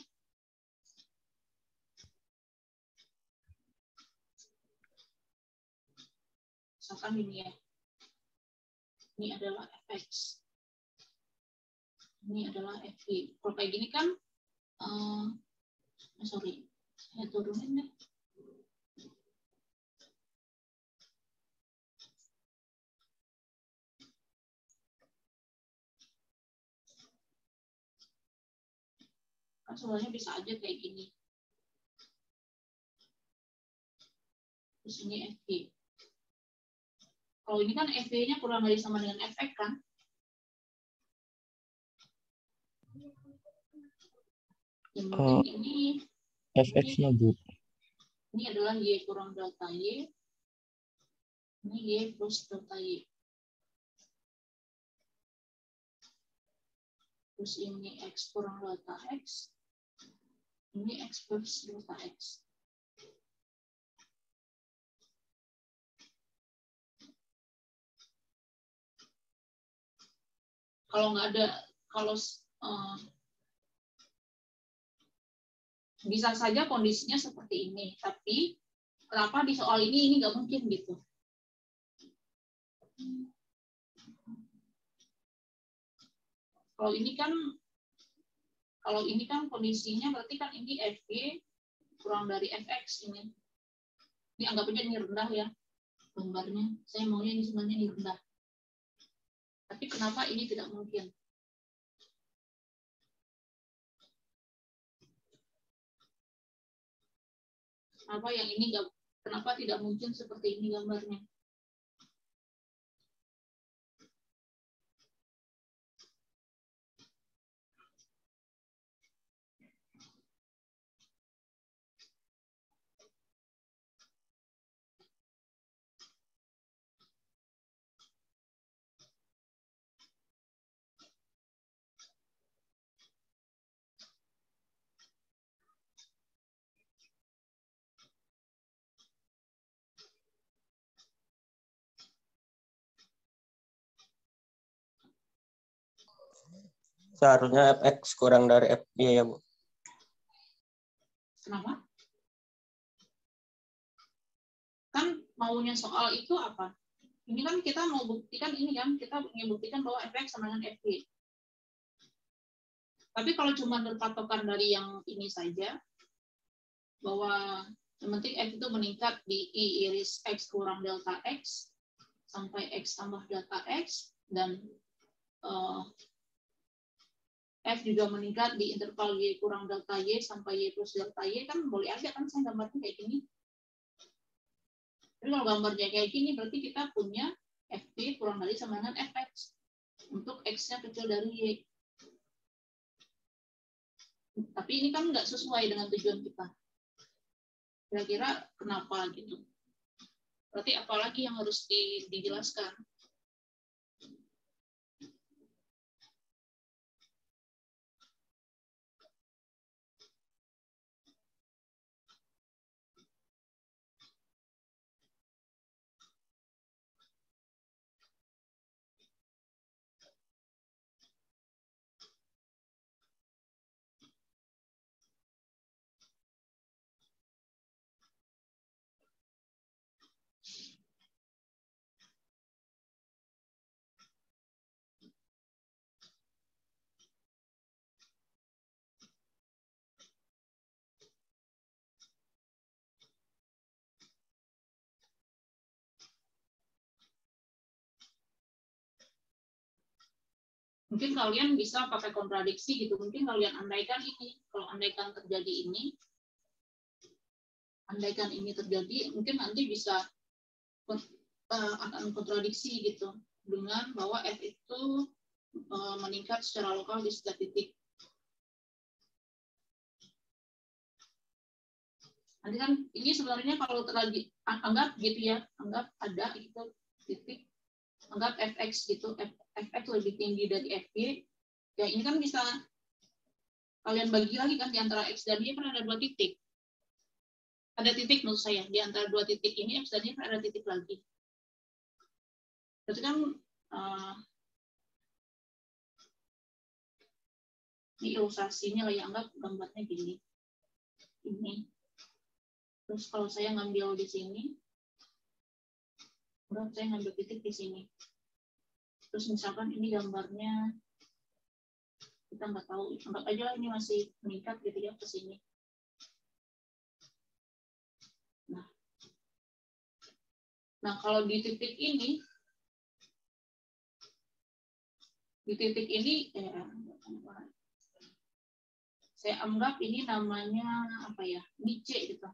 misalkan ini ya. Ini adalah fx. Ini adalah fy. Kalau kayak gini kan, sorry, saya turunin deh. Kan sebenarnya bisa aja kayak gini. Terus ini fy. Kalau ini kan fy-nya kurang dari sama dengan fx kan? Yang penting ini FX-nya Bu. ini adalah y kurang delta y. Ini y plus delta y. Terus ini x kurang delta x. Ini x plus delta x. Kalau nggak ada, kalau bisa saja kondisinya seperti ini, tapi kenapa di soal ini nggak mungkin gitu? Kalau ini kan kondisinya berarti kan ini fy kurang dari fx ini. Ini anggap aja ini rendah ya gambarnya. Saya maunya ini sebenarnya ini rendah. Tapi kenapa ini tidak mungkin? Kenapa yang ini nggak? Kenapa tidak mungkin seperti ini gambarnya? Seharusnya fx kurang dari fy ya Bu. Kenapa? Kan maunya soal itu apa? Ini kan kita mau buktikan ini kan, kita ingin buktikan bahwa fx sama dengan fy. Tapi kalau cuma berpatokan dari yang ini saja, bahwa yang penting f itu meningkat di i iris x kurang delta x sampai x tambah delta x, dan f juga meningkat di interval y kurang delta y sampai y plus delta y, kan boleh aja kan saya gambarnya kayak gini. Tapi kalau gambarnya kayak gini berarti kita punya fp kurang dari sama dengan fx untuk x-nya kecil dari y. Tapi ini kan nggak sesuai dengan tujuan kita. Kira-kira kenapa gitu? Berarti apalagi yang harus dijelaskan? Mungkin kalian bisa pakai kontradiksi gitu. Mungkin kalian andaikan ini, kalau andaikan terjadi ini, andaikan ini terjadi, mungkin nanti bisa akan kontradiksi gitu dengan bahwa f itu meningkat secara lokal di setiap titik. Nanti kan ini sebenarnya kalau terlagi anggap gitu ya, anggap ada gitu titik, anggap fx gitu, fx lebih tinggi dari fy, ya ini kan bisa kalian bagi lagi kan di antara x dan y kan ada 2 titik. Ada titik maksud saya, di antara 2 titik ini x dan y kan ada titik lagi. Berarti kan ini ilustrasinya lah ya, anggap gambarnya gini. Ini. Terus kalau saya ngambil di sini, berarti saya ngambil titik di sini. Terus misalkan ini gambarnya, kita nggak tahu, anggap aja ini masih meningkat gitu ya ke sini. Nah, kalau di titik ini, saya anggap ini namanya apa ya, ini C gitu.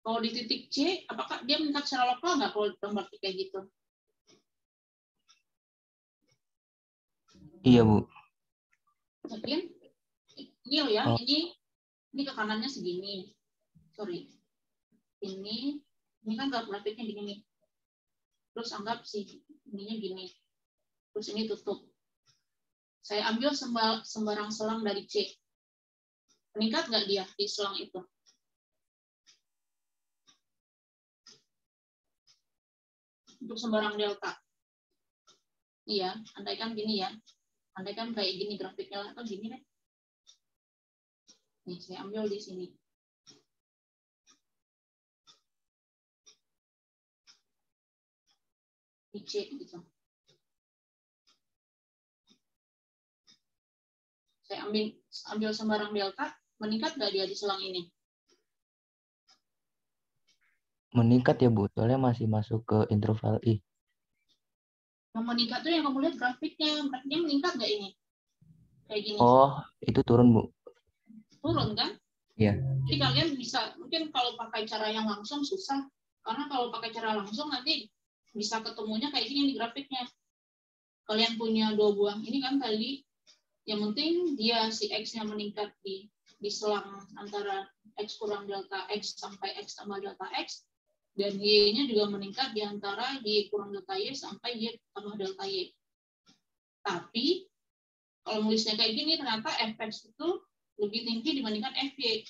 Kalau di titik C, apakah dia meningkat secara lokal nggak kalau gambar kayak gitu? Iya, Bu. Yakin? Ini loh ya, ini ke kanannya segini. Sorry. Ini kan grafiknya begini. Terus anggap sih, ininya gini. Terus ini tutup. Saya ambil sembarang selang dari C. Meningkat nggak dia di selang itu? Untuk sembarang delta. Iya, andaikan gini ya. Andaikan kayak gini grafiknya, atau gini deh. Nih, saya ambil di sini. Di C gitu. Saya ambil sembarang delta, meningkat nggak dia di selang ini? Meningkat ya, Bu. Soalnya masih masuk ke interval I. Yang meningkat tuh yang kamu lihat grafiknya meningkat nggak ini? Kayak gini. Oh, itu turun, Bu. Turun kan? Iya. Jadi kalian bisa, mungkin kalau pakai cara yang langsung susah, karena kalau pakai cara langsung nanti bisa ketemunya kayak gini di grafiknya. Kalian punya 2 buah ini kan tadi, yang penting dia si X-nya meningkat di selang antara X kurang delta X sampai X tambah delta X, dan Y-nya juga meningkat di antara Y kurang delta Y sampai Y tambah delta Y. Tapi, kalau nulisnya kayak gini, ternyata Fx itu lebih tinggi dibandingkan Fy.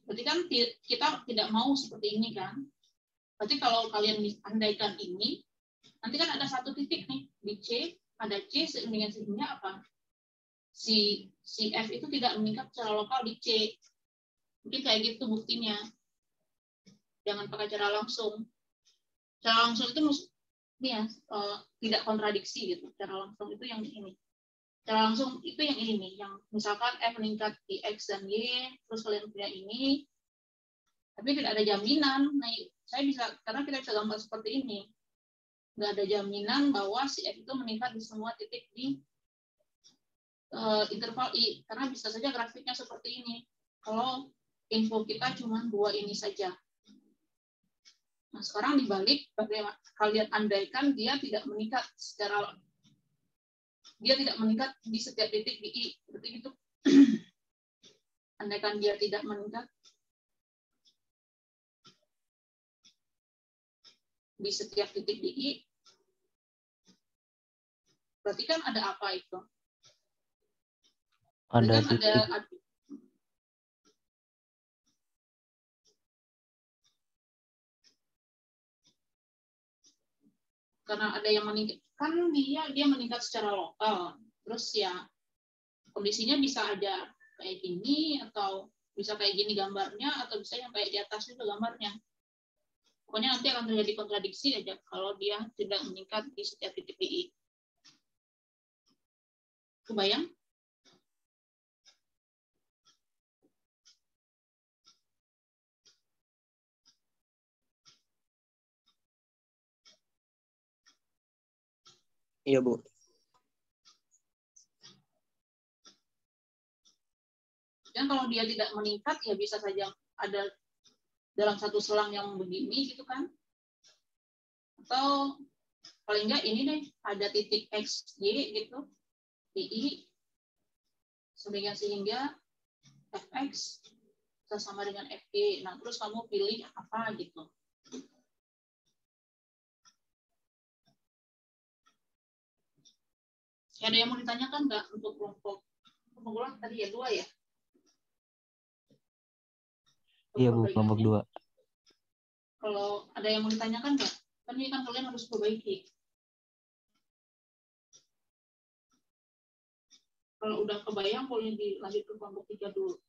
Berarti kan kita tidak mau seperti ini kan? Berarti kalau kalian andaikan ini, nanti kan ada satu titik nih di C, ada C dengan sehingga apa? Si F itu tidak meningkat secara lokal di C. Mungkin kayak gitu buktinya. Jangan pakai cara langsung. Cara langsung itu ini ya, tidak kontradiksi gitu. Cara langsung itu yang ini. Cara langsung itu yang ini nih, yang misalkan F meningkat di X dan Y, terus kalian punya ini, tapi tidak ada jaminan. Nah, karena kita bisa gambar seperti ini. Nggak ada jaminan bahwa si F itu meningkat di semua titik di interval I, karena bisa saja grafiknya seperti ini. Kalau info kita cuma 2 ini saja. Nah, sekarang dibalik, bagaimana kalian andaikan dia tidak meningkat di setiap titik di I, berarti itu andaikan dia tidak meningkat di setiap titik di I, berarti kan ada apa itu? Ada kan titik. Karena ada yang meningkat, kan dia meningkat secara lokal. Terus ya kondisinya bisa ada kayak gini, atau bisa kayak gini gambarnya, atau bisa yang kayak di atas itu gambarnya. Pokoknya nanti akan terjadi kontradiksi aja kalau dia tidak meningkat di setiap titik di I. Kebayang? Iya, Bu. Dan kalau dia tidak meningkat, ya bisa saja ada dalam satu selang yang begini gitu kan. Atau paling enggak ini deh, ada titik X, Y gitu, di I, sehingga Fx sama dengan FG. Nah, terus kamu pilih apa gitu. Ada yang mau ditanyakan nggak untuk kelompok ulang tadi ya 2 ya? Iya Bu, kelompok 2. Kalau ada yang mau ditanyakan nggak? Kan ini kan kalian harus perbaiki. Kalau udah kebayang boleh dilanjut ke kelompok 3 dulu.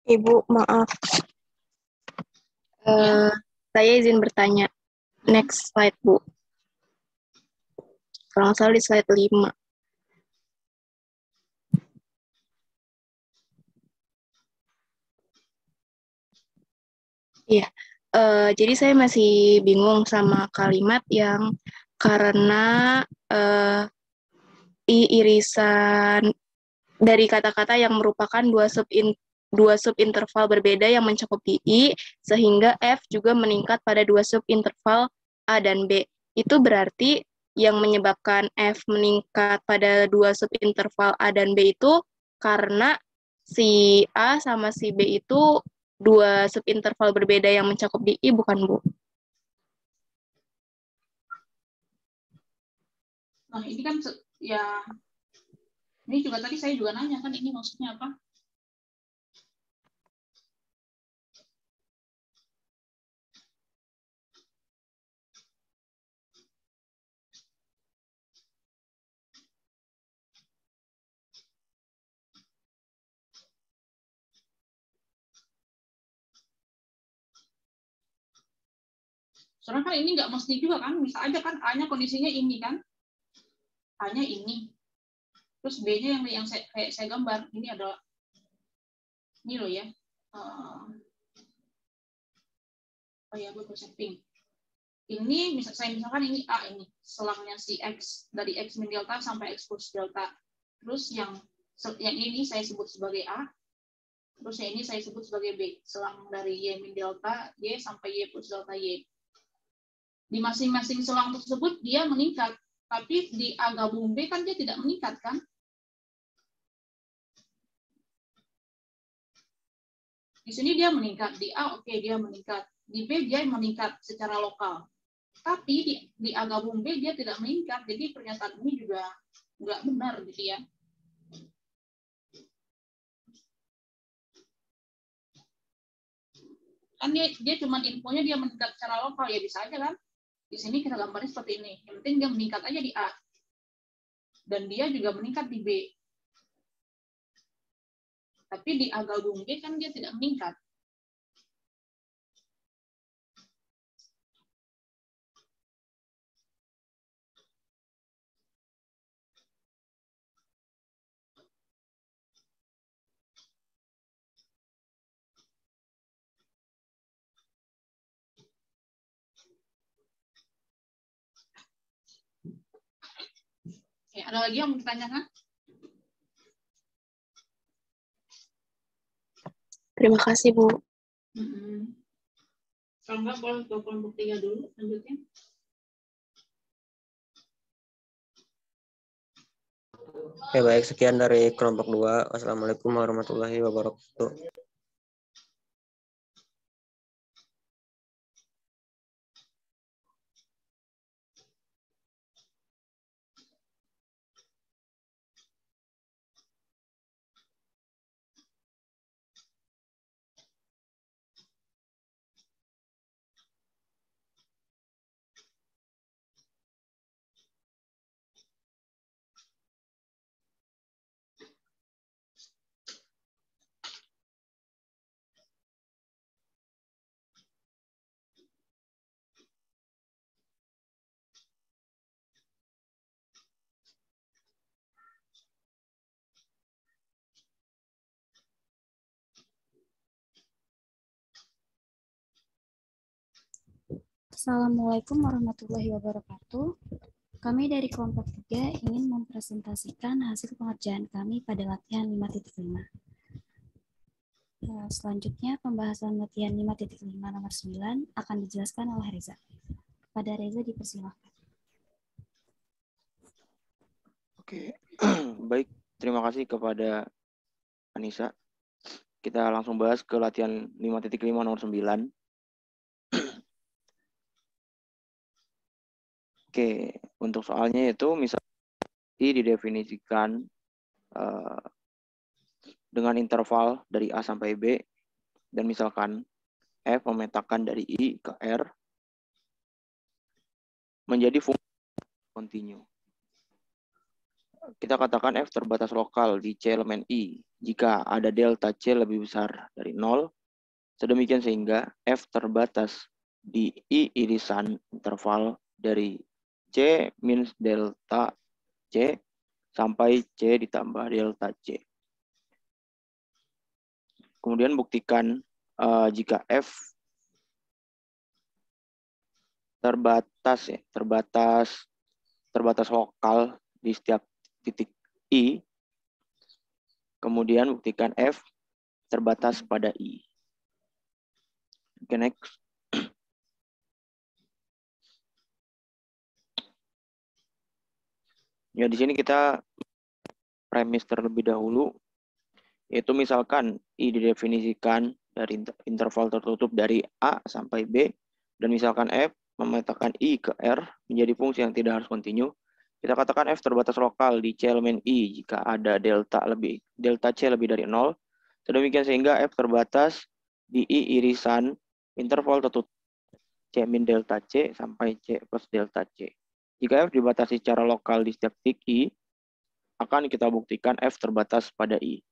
Ibu, maaf. Ya. Saya izin bertanya. Next slide, Bu. Kalau nggak salah di slide 5. Iya. Jadi saya masih bingung sama kalimat yang karena irisan dari kata-kata yang merupakan dua subinterval berbeda yang mencakup di I, sehingga F juga meningkat pada dua subinterval A dan B. Itu berarti yang menyebabkan F meningkat pada dua subinterval A dan B itu karena si A sama si B itu dua subinterval berbeda yang mencakup di I, bukan, Bu? Nah, ini kan ya, ini juga tadi saya juga nanya kan ini maksudnya apa? Soalnya kan ini nggak mesti juga kan, bisa aja kan A-nya kondisinya ini kan, A-nya ini, terus B-nya yang kayak saya gambar, ini ada, ini loh ya, oh ya gue setting. Ini misalkan ini A ini, selangnya si X, dari X min delta sampai X plus delta. Terus yang ini saya sebut sebagai A, terus yang ini saya sebut sebagai B, selang dari Y min delta, Y sampai Y plus delta Y. Di masing-masing selang tersebut dia meningkat, tapi di A gabung B kan dia tidak meningkat kan? Di sini dia meningkat, di A oke, dia meningkat, di B dia meningkat secara lokal. Tapi di A gabung B dia tidak meningkat, jadi pernyataan ini juga nggak benar gitu ya. Kan dia cuma infonya dia meningkat secara lokal, ya bisa aja kan? Di sini kita gambarnya seperti ini. Yang penting dia meningkat aja di A. Dan dia juga meningkat di B. Tapi di A gabung B kan dia tidak meningkat. Oke, ada lagi yang mau ditanyakan? Terima kasih, Bu. Kalau nggak boleh ke kelompok 3 dulu, lanjutnya. Oke, baik. Sekian dari kelompok 2. Wassalamualaikum warahmatullahi wabarakatuh. Assalamualaikum warahmatullahi wabarakatuh. Kami dari kelompok 3 ingin mempresentasikan hasil pengerjaan kami pada latihan 5.5. Selanjutnya, pembahasan latihan 5.5 nomor 9 akan dijelaskan oleh Reza. Pada Reza dipersilakan. Oke, baik. Terima kasih kepada Anissa. kita langsung bahas ke latihan 5.5 nomor 9. Oke, untuk soalnya itu misal I didefinisikan dengan interval dari A sampai B, dan misalkan F memetakan dari I ke R menjadi fungsi kontinu. Kita katakan F terbatas lokal di C elemen I jika ada delta C lebih besar dari 0, sedemikian sehingga F terbatas di I irisan interval dari C minus delta C sampai C ditambah delta C. Kemudian buktikan jika F terbatas lokal di setiap titik I. Kemudian buktikan F terbatas pada I. Oke, next. Ya, di sini kita premis terlebih dahulu, yaitu misalkan I didefinisikan dari interval tertutup dari A sampai B, dan misalkan F memetakan I ke R menjadi fungsi yang tidak harus kontinu. Kita katakan F terbatas lokal di C elemen I jika ada delta C lebih dari 0. Sedemikian sehingga F terbatas di I irisan interval tertutup C min delta C sampai C plus delta C. Jika F dibatasi secara lokal di setiap titik I, akan kita buktikan F terbatas pada I.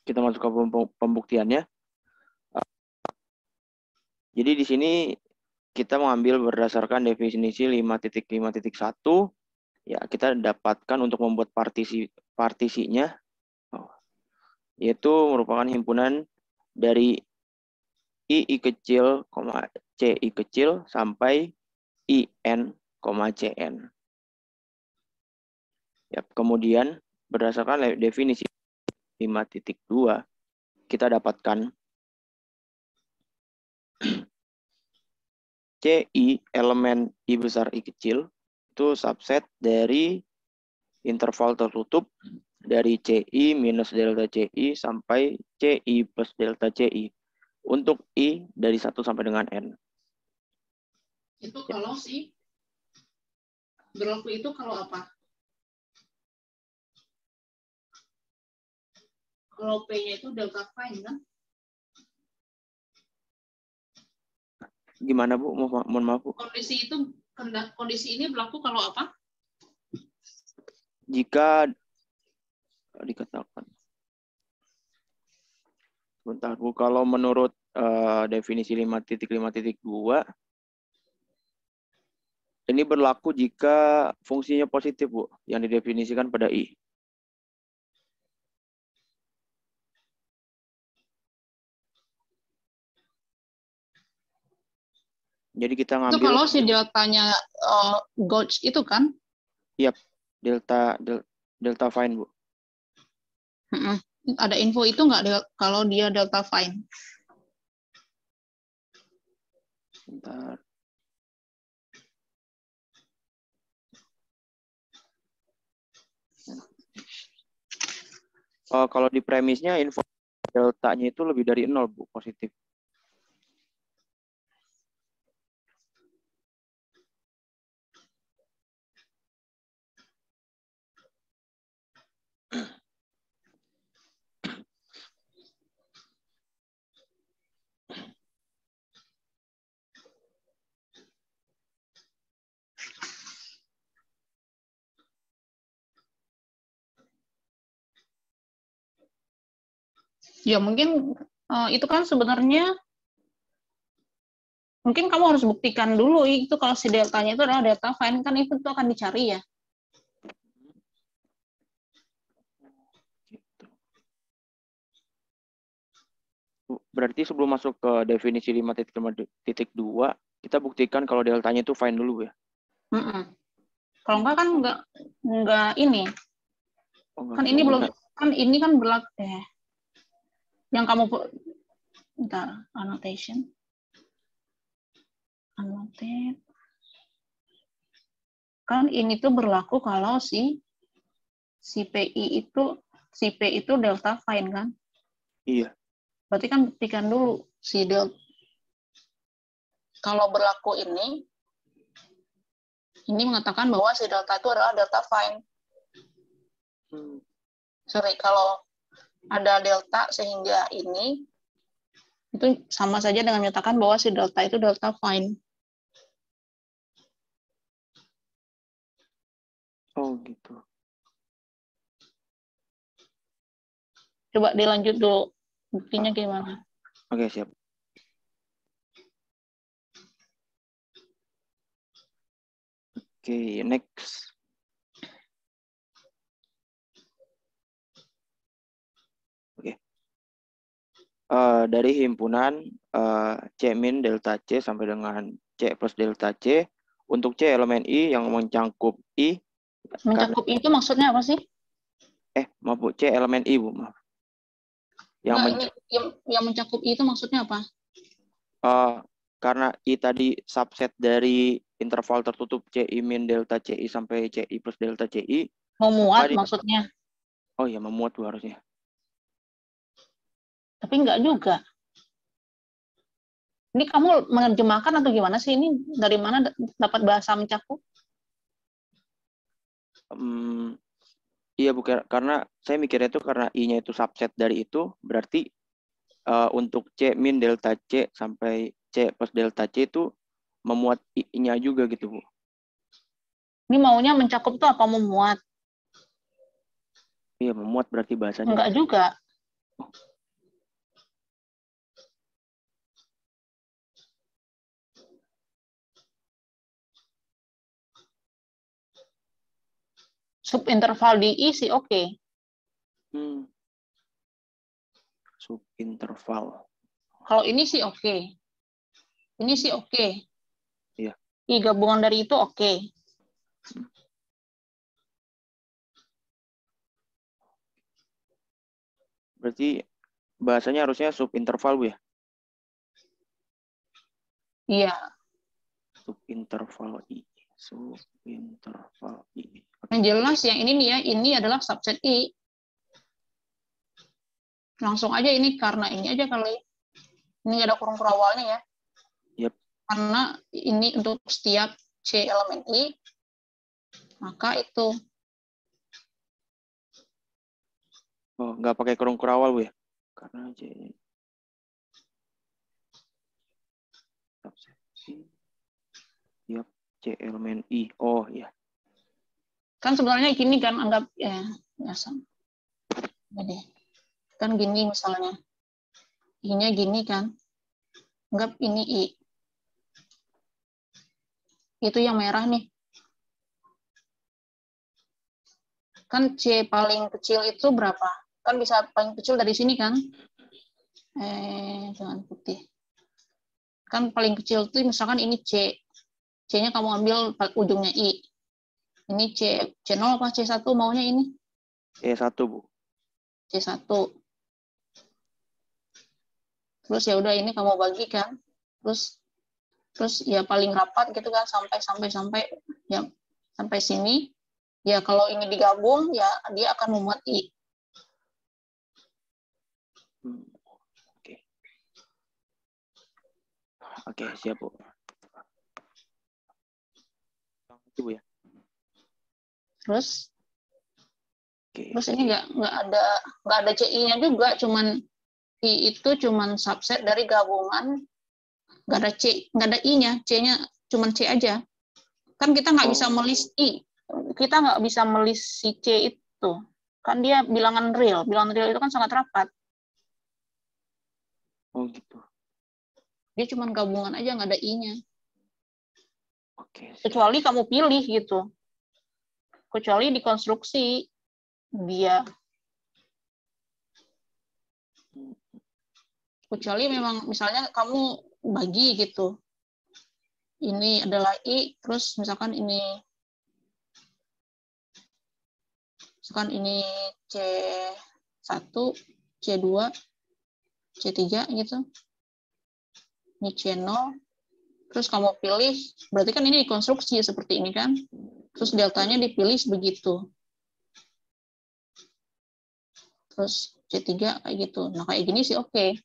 Kita masuk ke pembuktiannya. Jadi di sini kita mengambil berdasarkan definisi 5.5.1, ya kita dapatkan untuk membuat partisinya, yaitu merupakan himpunan dari I kecil, CI kecil sampai IN, CN. Ya, kemudian berdasarkan definisi 5.2, kita dapatkan CI elemen I besar I kecil itu subset dari interval tertutup dari CI minus delta CI sampai CI plus delta CI untuk I dari 1 sampai dengan N. Itu kalau si berlaku itu kalau apa? Kalau P-nya itu delta fine kan? Gimana Bu? Mohon maaf Bu. Kondisi ini berlaku kalau apa? Jika dikatakan, sebentar Bu, kalau menurut definisi 5.5.2, ini berlaku jika fungsinya positif Bu, yang didefinisikan pada I. Jadi kita ngambil. Itu kalau si deltanya gauge itu kan? Iya, delta fine Bu. Ada info itu nggak kalau dia delta fine? Bentar. Kalau di premisnya info deltanya itu lebih dari 0 Bu, positif. Ya mungkin itu kan sebenarnya mungkin kamu harus buktikan dulu itu kalau si deltanya itu adalah delta fine kan itu akan dicari ya. Berarti sebelum masuk ke definisi 5.5.2, kita buktikan kalau deltanya itu fine dulu ya. Kalau enggak kan enggak ini. Kan ini belum kan ini kan berlaku yang kamu bentar, annotate. Kan ini tuh berlaku kalau si PI itu P itu delta fine kan? Iya. Berarti kan buktikan dulu si delta. Kalau berlaku ini mengatakan bahwa si delta itu adalah delta fine. Sorry, kalau ada delta sehingga ini, itu sama saja dengan menyatakan bahwa si delta itu delta fine. Oh gitu. Coba dilanjut dulu, buktinya gimana? Oke, siap. Oke, next. Oke. Dari himpunan C min delta C sampai dengan C plus delta C, untuk C elemen I yang mencakup I. Mencakup I itu maksudnya apa sih? Maaf Bu, C elemen I Bu, maaf. Yang mencakup I itu maksudnya apa? Karena I tadi subset dari interval tertutup CI min delta CI sampai CI plus delta CI. Memuat maksudnya? Oh iya, memuat Bu harusnya. Tapi enggak juga. Ini kamu menerjemahkan atau gimana sih? Ini dari mana dapat bahasa mencakup? Iya Bu, karena saya mikirnya itu karena I-nya itu subset dari itu, berarti untuk C min delta C sampai C plus delta C itu memuat I-nya juga gitu Bu. Ini maunya mencakup itu apa memuat? Iya, memuat berarti bahasanya. Enggak juga. Subinterval di I sih oke. Subinterval. Kalau ini sih oke. Ini sih oke. Iya. I gabungan dari itu oke. Berarti bahasanya harusnya subinterval Bu ya? Iya. Subinterval I. Subinterval I. Yang jelas yang ini nih ya, ini adalah subset I. Langsung aja ini karena ini aja kali. Ini ada kurung awalnya ya. Yep. Karena ini untuk setiap C elemen I, maka itu. Oh, nggak pakai kurung awal Bu ya? Karena C. Subset I. Yep. C elemen I. Oh ya. Kan sebenarnya gini kan, anggap ya sama. Jadi kan gini misalnya. I-nya gini kan. Anggap ini I. Itu yang merah nih. Kan C paling kecil itu berapa? Kan bisa paling kecil dari sini kan? Jangan putih. Kan paling kecil itu misalkan ini C. C-nya kamu ambil ujungnya I. Ini C0 apa C1 maunya ini? C1 Bu. C1. Terus ya udah ini kamu bagikan. Terus ya paling rapat gitu kan sampai ya sampai sini. Ya kalau ini digabung ya dia akan memuat I. Oke, siap Bu. Itu Bu ya. Terus ini nggak ada CI-nya juga, cuman I itu cuman subset dari gabungan, nggak ada I-nya, C-nya cuman C aja. Kan kita nggak bisa melis I, kita nggak bisa melis si C itu, kan dia bilangan real itu kan sangat rapat. Oh gitu. Dia cuman gabungan aja, nggak ada I-nya. Oke. Kecuali kamu pilih gitu. Kecuali dikonstruksi dia. Kecuali memang misalnya kamu bagi gitu. Ini adalah I, terus misalkan ini C1, C2, C3 gitu. Ini C0, terus kamu pilih, berarti kan ini dikonstruksi seperti ini kan. Terus deltanya dipilih begitu. Terus C3 kayak gitu. Nah, kayak gini sih oke.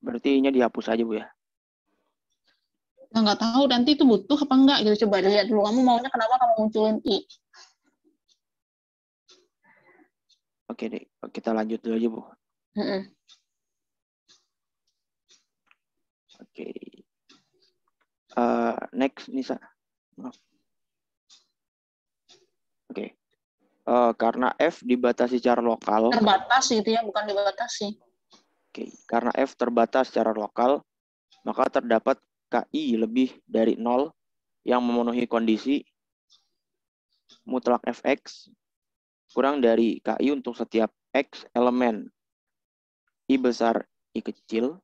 Berarti I-nya dihapus aja, Bu ya? Nah, nggak tahu nanti itu butuh apa enggak gitu. Coba lihat dulu kamu maunya kenapa kamu munculin I. Oke deh, kita lanjut dulu aja, Bu. Oke. Next, Nisa. Maaf. Oke. Karena F dibatasi secara lokal. Terbatas gitu ya, bukan dibatasi. Oke. Karena F terbatas secara lokal, maka terdapat KI lebih dari 0 yang memenuhi kondisi mutlak Fx kurang dari KI untuk setiap X elemen I besar I kecil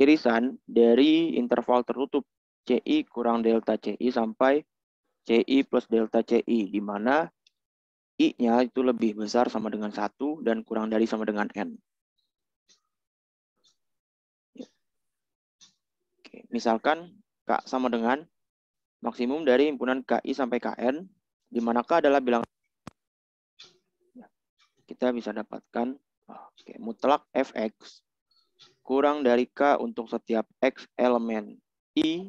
irisan dari interval tertutup CI kurang delta CI sampai CI plus delta CI, di mana I-nya itu lebih besar sama dengan 1 dan kurang dari sama dengan N. Oke, misalkan K sama dengan maksimum dari himpunan KI sampai KN, di mana K adalah bilangan. Kita bisa dapatkan mutlak Fx kurang dari K untuk setiap X elemen I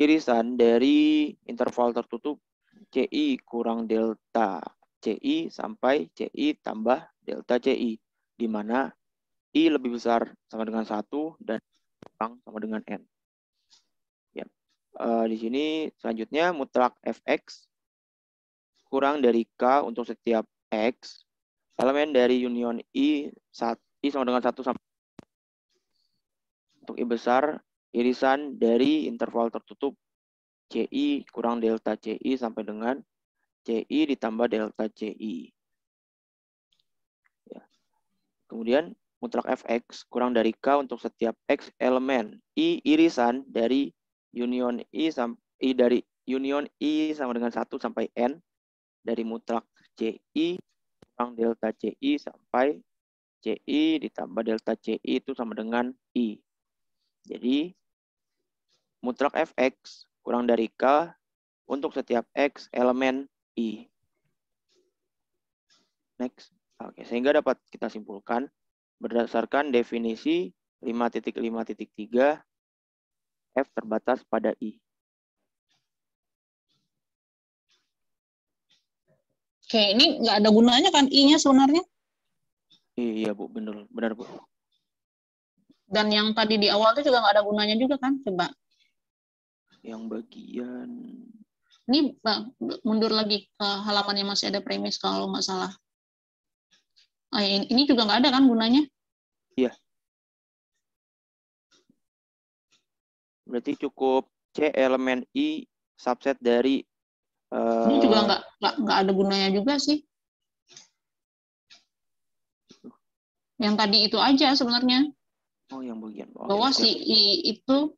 irisan dari interval tertutup CI kurang delta CI sampai CI tambah delta CI, di mana I lebih besar sama dengan 1 dan kurang sama dengan N. Ya. Di sini selanjutnya mutlak Fx kurang dari K untuk setiap X elemen dari union I sama dengan 1 sampai untuk I besar irisan dari interval tertutup CI kurang delta CI sampai dengan CI ditambah delta CI. Ya. Kemudian mutlak Fx kurang dari K untuk setiap X elemen I irisan dari union I dari union I sama dengan 1 sampai N dari mutlak CI kurang delta CI sampai CI ditambah delta CI itu sama dengan I. Jadi mutlak Fx kurang dari K untuk setiap X elemen I. Next. Oke, sehingga dapat kita simpulkan berdasarkan definisi 5.5.3 F terbatas pada I. Oke, ini nggak ada gunanya kan I-nya sebenarnya? Iya, Bu, benar, Bu. Dan yang tadi di awal itu juga nggak ada gunanya juga kan? Coba. Yang bagian... Ini mundur lagi ke halaman yang masih ada premis kalau nggak salah. Ini juga nggak ada kan gunanya? Iya. Berarti cukup C elemen I subset dari... Ini juga nggak ada gunanya juga sih. Yang tadi itu aja sebenarnya. Oh, yang bagian bawah. Bahwa si I itu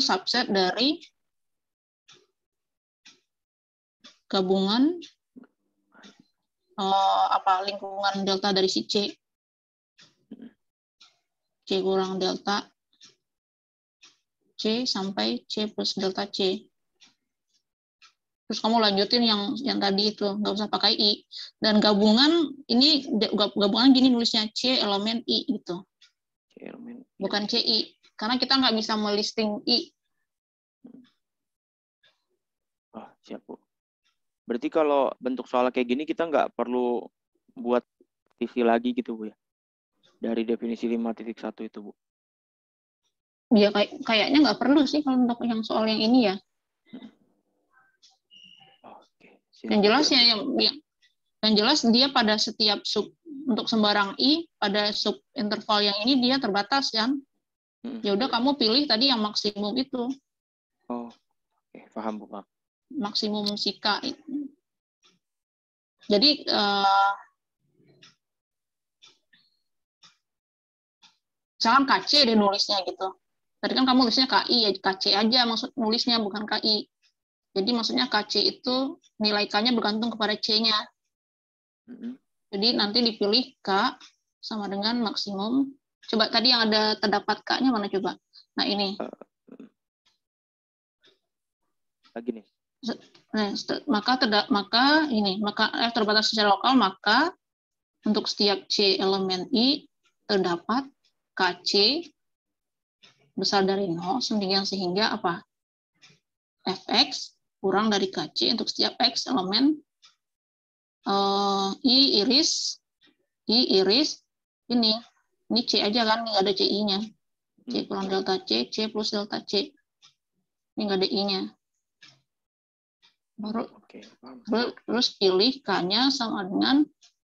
subset dari gabungan lingkungan delta dari si C. C kurang delta C sampai C plus delta C. Terus kamu lanjutin yang tadi itu, nggak usah pakai I. Dan gabungan, ini gabungan gini nulisnya C elemen I gitu. C elemen I. Bukan CI. Karena kita nggak bisa melisting I. Siap, Bu. Berarti kalau bentuk soal kayak gini kita nggak perlu buat TV lagi gitu, Bu ya? Dari definisi 5.1 itu, Bu. Ya kayaknya nggak perlu sih kalau untuk yang soal yang ini ya. Yang jelas yang jelas dia pada setiap sub untuk sembarang I pada sub interval yang ini dia terbatas kan. Ya udah kamu pilih tadi yang maksimum itu. Oh, oke, paham, Bu. Maksimum si K itu. Jadi misalkan KC deh nulisnya gitu. Tadi kan kamu nulisnya KI ya, KC aja maksud nulisnya bukan KI. Jadi maksudnya KC itu nilai K-nya bergantung kepada C-nya. Jadi nanti dipilih K sama dengan maksimum. Coba tadi yang ada terdapat K-nya mana coba? Nah ini. Lagi nih. Nah, maka F terbatas secara lokal, maka untuk setiap C elemen I terdapat KC besar dari 0 sehingga apa? Fx kurang dari KC untuk setiap X elemen I iris ini C aja kan, nggak ada CI-nya. C kurang delta C, C plus delta C. Ini nggak ada I-nya. Baru terus pilih K-nya sama dengan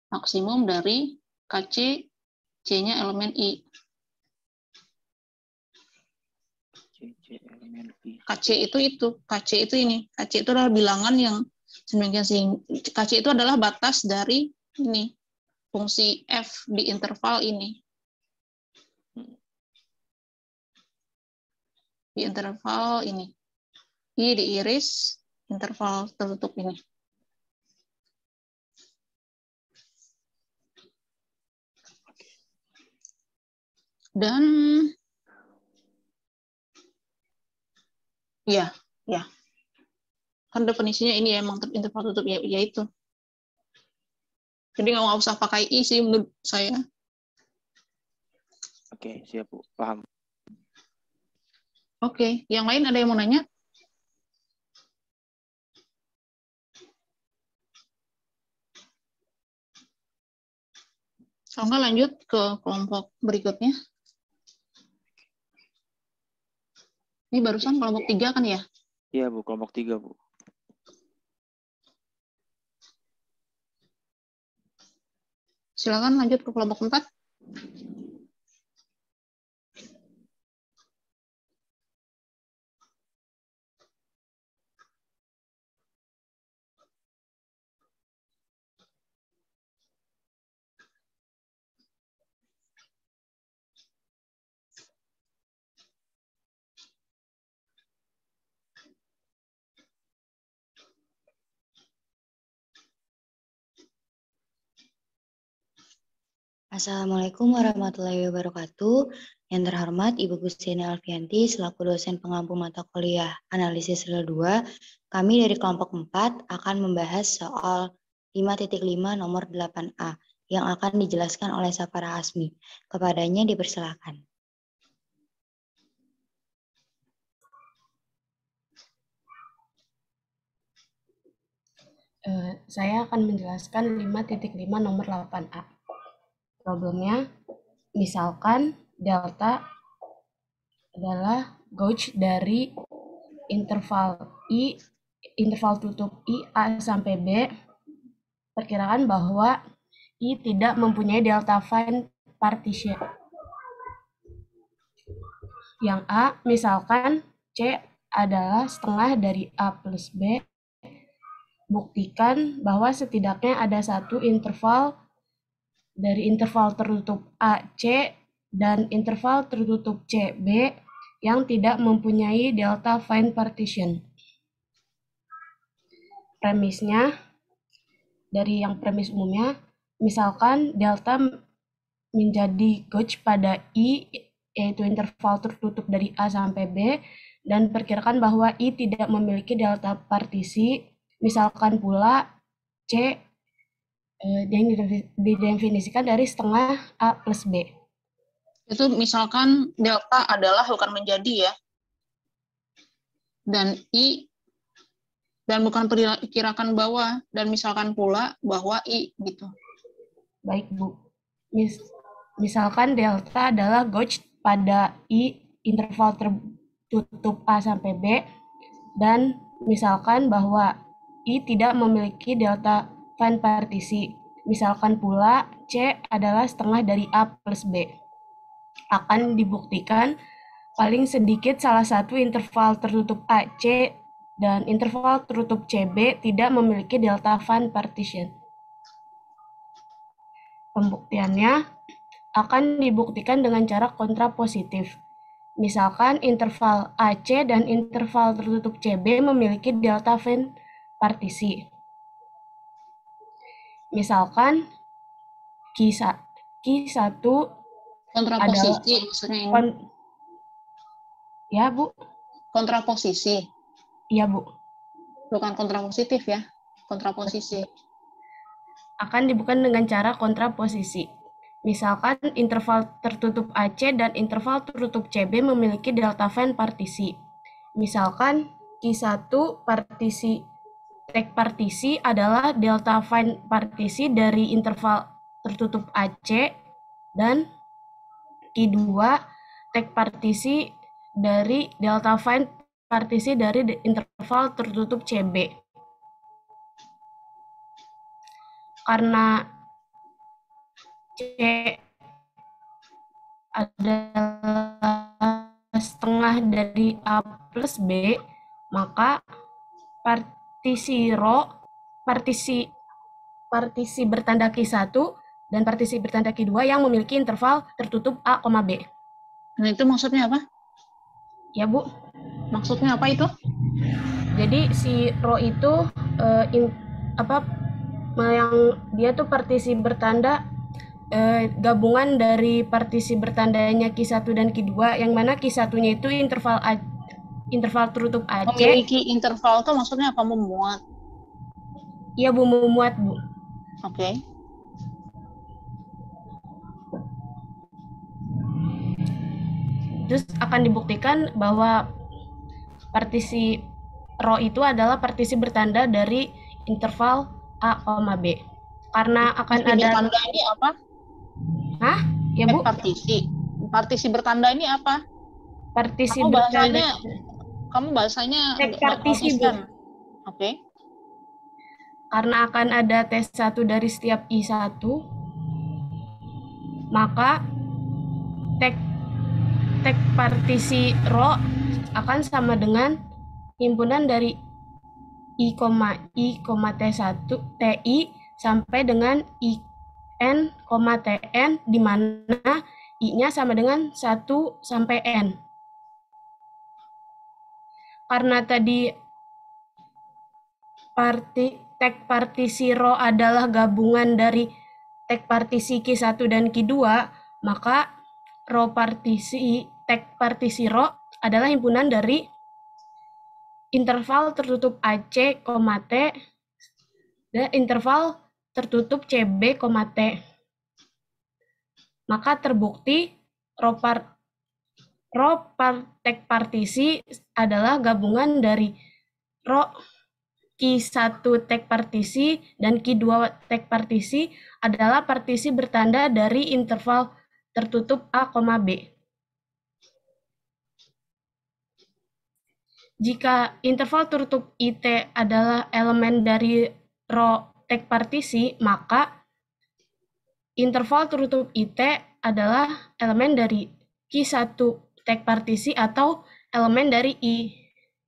maksimum dari KC, C-nya elemen I. KC itu ini. KC itu adalah bilangan yang KC itu adalah batas dari ini fungsi F di interval ini. Di interval ini. I diiris interval tertutup ini. Dan ya. Kan definisinya ini emang interval tutup ya itu. Jadi nggak usah pakai I sih menurut saya. Oke, siap Bu, paham. Oke, yang lain ada yang mau nanya? Kalau nggak lanjut ke kelompok berikutnya. Ini barusan kelompok 3 kan ya? Iya Bu, kelompok 3 Bu. Silakan lanjut ke kelompok 4. Assalamualaikum warahmatullahi wabarakatuh. Yang terhormat Ibu Gustiani Alfianti selaku dosen pengampu mata kuliah Analisis Real 2, kami dari kelompok 4 akan membahas soal 5.5 nomor 8A yang akan dijelaskan oleh Sapara Asmi. Kepadanya dipersilakan. Saya akan menjelaskan 5.5 nomor 8A. Problemnya, misalkan delta adalah gauge dari interval I, interval tutup I A sampai B. Perkirakan bahwa I tidak mempunyai delta fine partition. Yang A, misalkan C adalah setengah dari A plus B. Buktikan bahwa setidaknya ada satu interval dari interval tertutup AC dan interval tertutup CB yang tidak mempunyai delta fine partition. Premisnya, dari yang premis umumnya, misalkan delta menjadi gauge pada I, yaitu interval tertutup dari A sampai B, dan perkirakan bahwa I tidak memiliki delta partisi, misalkan pula C yang didefinisikan dari setengah A plus B. Itu misalkan delta adalah bukan menjadi ya. Dan I, dan bukan perkirakan bahwa, dan misalkan pula bahwa I gitu. Baik Bu. Misalkan delta adalah gauge pada I interval tertutup A sampai B, dan misalkan bahwa I tidak memiliki delta fine partisi. Misalkan pula C adalah setengah dari A plus B. Akan dibuktikan paling sedikit salah satu interval tertutup AC dan interval tertutup CB tidak memiliki delta fine partition. Pembuktiannya akan dibuktikan dengan cara kontrapositif. Misalkan interval AC dan interval tertutup CB memiliki delta fine partisi. Misalkan Q1 kontraposisi maksudnya ini. Ya, Bu. Kontraposisi. Iya, Bu. Bukan kontrapositif ya, kontraposisi. Akan dibuka dengan cara kontraposisi. Misalkan interval tertutup AC dan interval tertutup CB memiliki delta Venn partisi. Misalkan Q1 tek partisi adalah delta Venn partisi dari interval tertutup AC dan Q2 tek partisi dari delta Venn partisi dari interval tertutup CB. Karena C adalah setengah dari A plus B, maka partisi bertanda Q1 dan partisi bertanda Q2 yang memiliki interval tertutup A, B. Nah, itu maksudnya apa? Ya, Bu. Maksudnya apa itu? Jadi si rho itu yang dia tuh partisi bertanda gabungan dari partisi bertandanya Q1 dan Q2, yang mana Q1-nya itu interval tertutup AC. Memiliki interval itu maksudnya apa? Memuat? Iya, Bu, memuat, Bu. Oke. Terus akan dibuktikan bahwa partisi rho itu adalah partisi bertanda dari interval A, B. Karena akan partisi ada bertanda ini apa? Hah? Ya, Bu. Partisi bertanda ini apa? Partisi kamu bahasanya tek partisi, Bu. Oke. Karena akan ada T1 dari setiap I1, maka tek partisi rho akan sama dengan himpunan dari I, T1, TI sampai dengan IN, TN, di mana I-nya sama dengan 1 sampai N. Karena tadi tek partisi rho adalah gabungan dari tek partisi Q1 dan Q2, maka tek partisi rho adalah himpunan dari interval tertutup AC, T dan interval tertutup CB, T. Maka terbukti tek partisi adalah gabungan dari rho Q1 tek partisi dan Q2 tek partisi adalah partisi bertanda dari interval tertutup A, B. Jika interval tertutup IT adalah elemen dari rho tek partisi, maka interval tertutup IT adalah elemen dari Q1 tek partisi atau elemen dari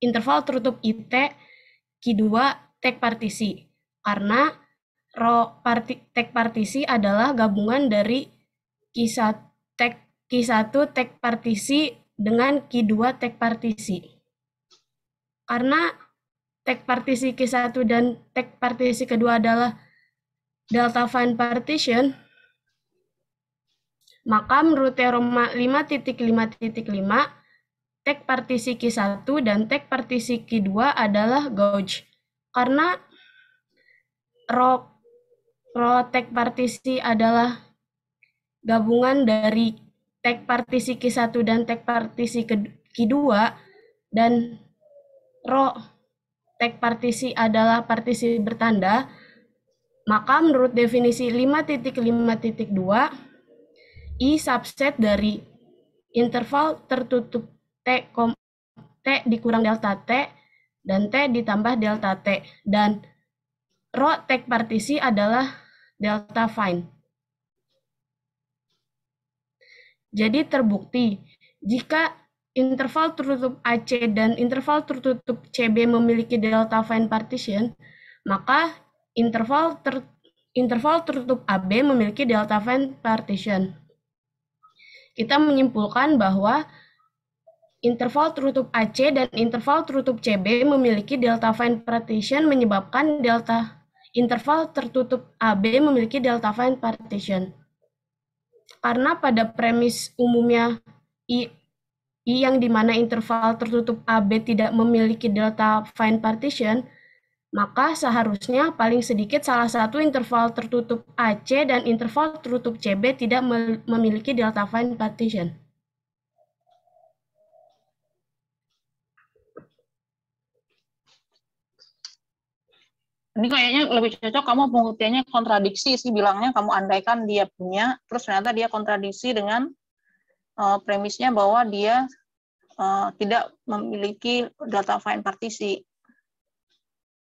interval tertutup IT Q2 tek partisi. Karena rho tek partisi adalah gabungan dari Q1 tek partisi dengan Q2 tek partisi. Karena tek partisi Q1 dan tek partisi kedua adalah delta Venn partition, maka menurut teorema 5.5.5, tek partisi Q1 dan tek partisi Q2 adalah gauge. Karena rho tek partisi adalah gabungan dari tek partisi Q1 dan tek partisi Q2, dan rho tek partisi adalah partisi bertanda, maka menurut definisi 5.5.2, I subset dari interval tertutup T dikurang delta T dan T ditambah delta T, dan rho tek partisi adalah delta Venn. Jadi terbukti jika interval tertutup AC dan interval tertutup CB memiliki delta Venn partition, maka interval tertutup AB memiliki delta Venn partition. Kita menyimpulkan bahwa interval tertutup AC dan interval tertutup CB memiliki delta Venn partition, menyebabkan interval tertutup AB memiliki delta fine partition. Karena pada premis umumnya I yang dimana interval tertutup AB tidak memiliki delta fine partition, maka seharusnya paling sedikit salah satu interval tertutup AC dan interval tertutup CB tidak memiliki delta fine partition. Ini kayaknya lebih cocok kamu pembuktiannya kontradiksi sih, bilangnya kamu andaikan dia punya, terus ternyata dia kontradiksi dengan premisnya bahwa dia tidak memiliki delta fine partisi.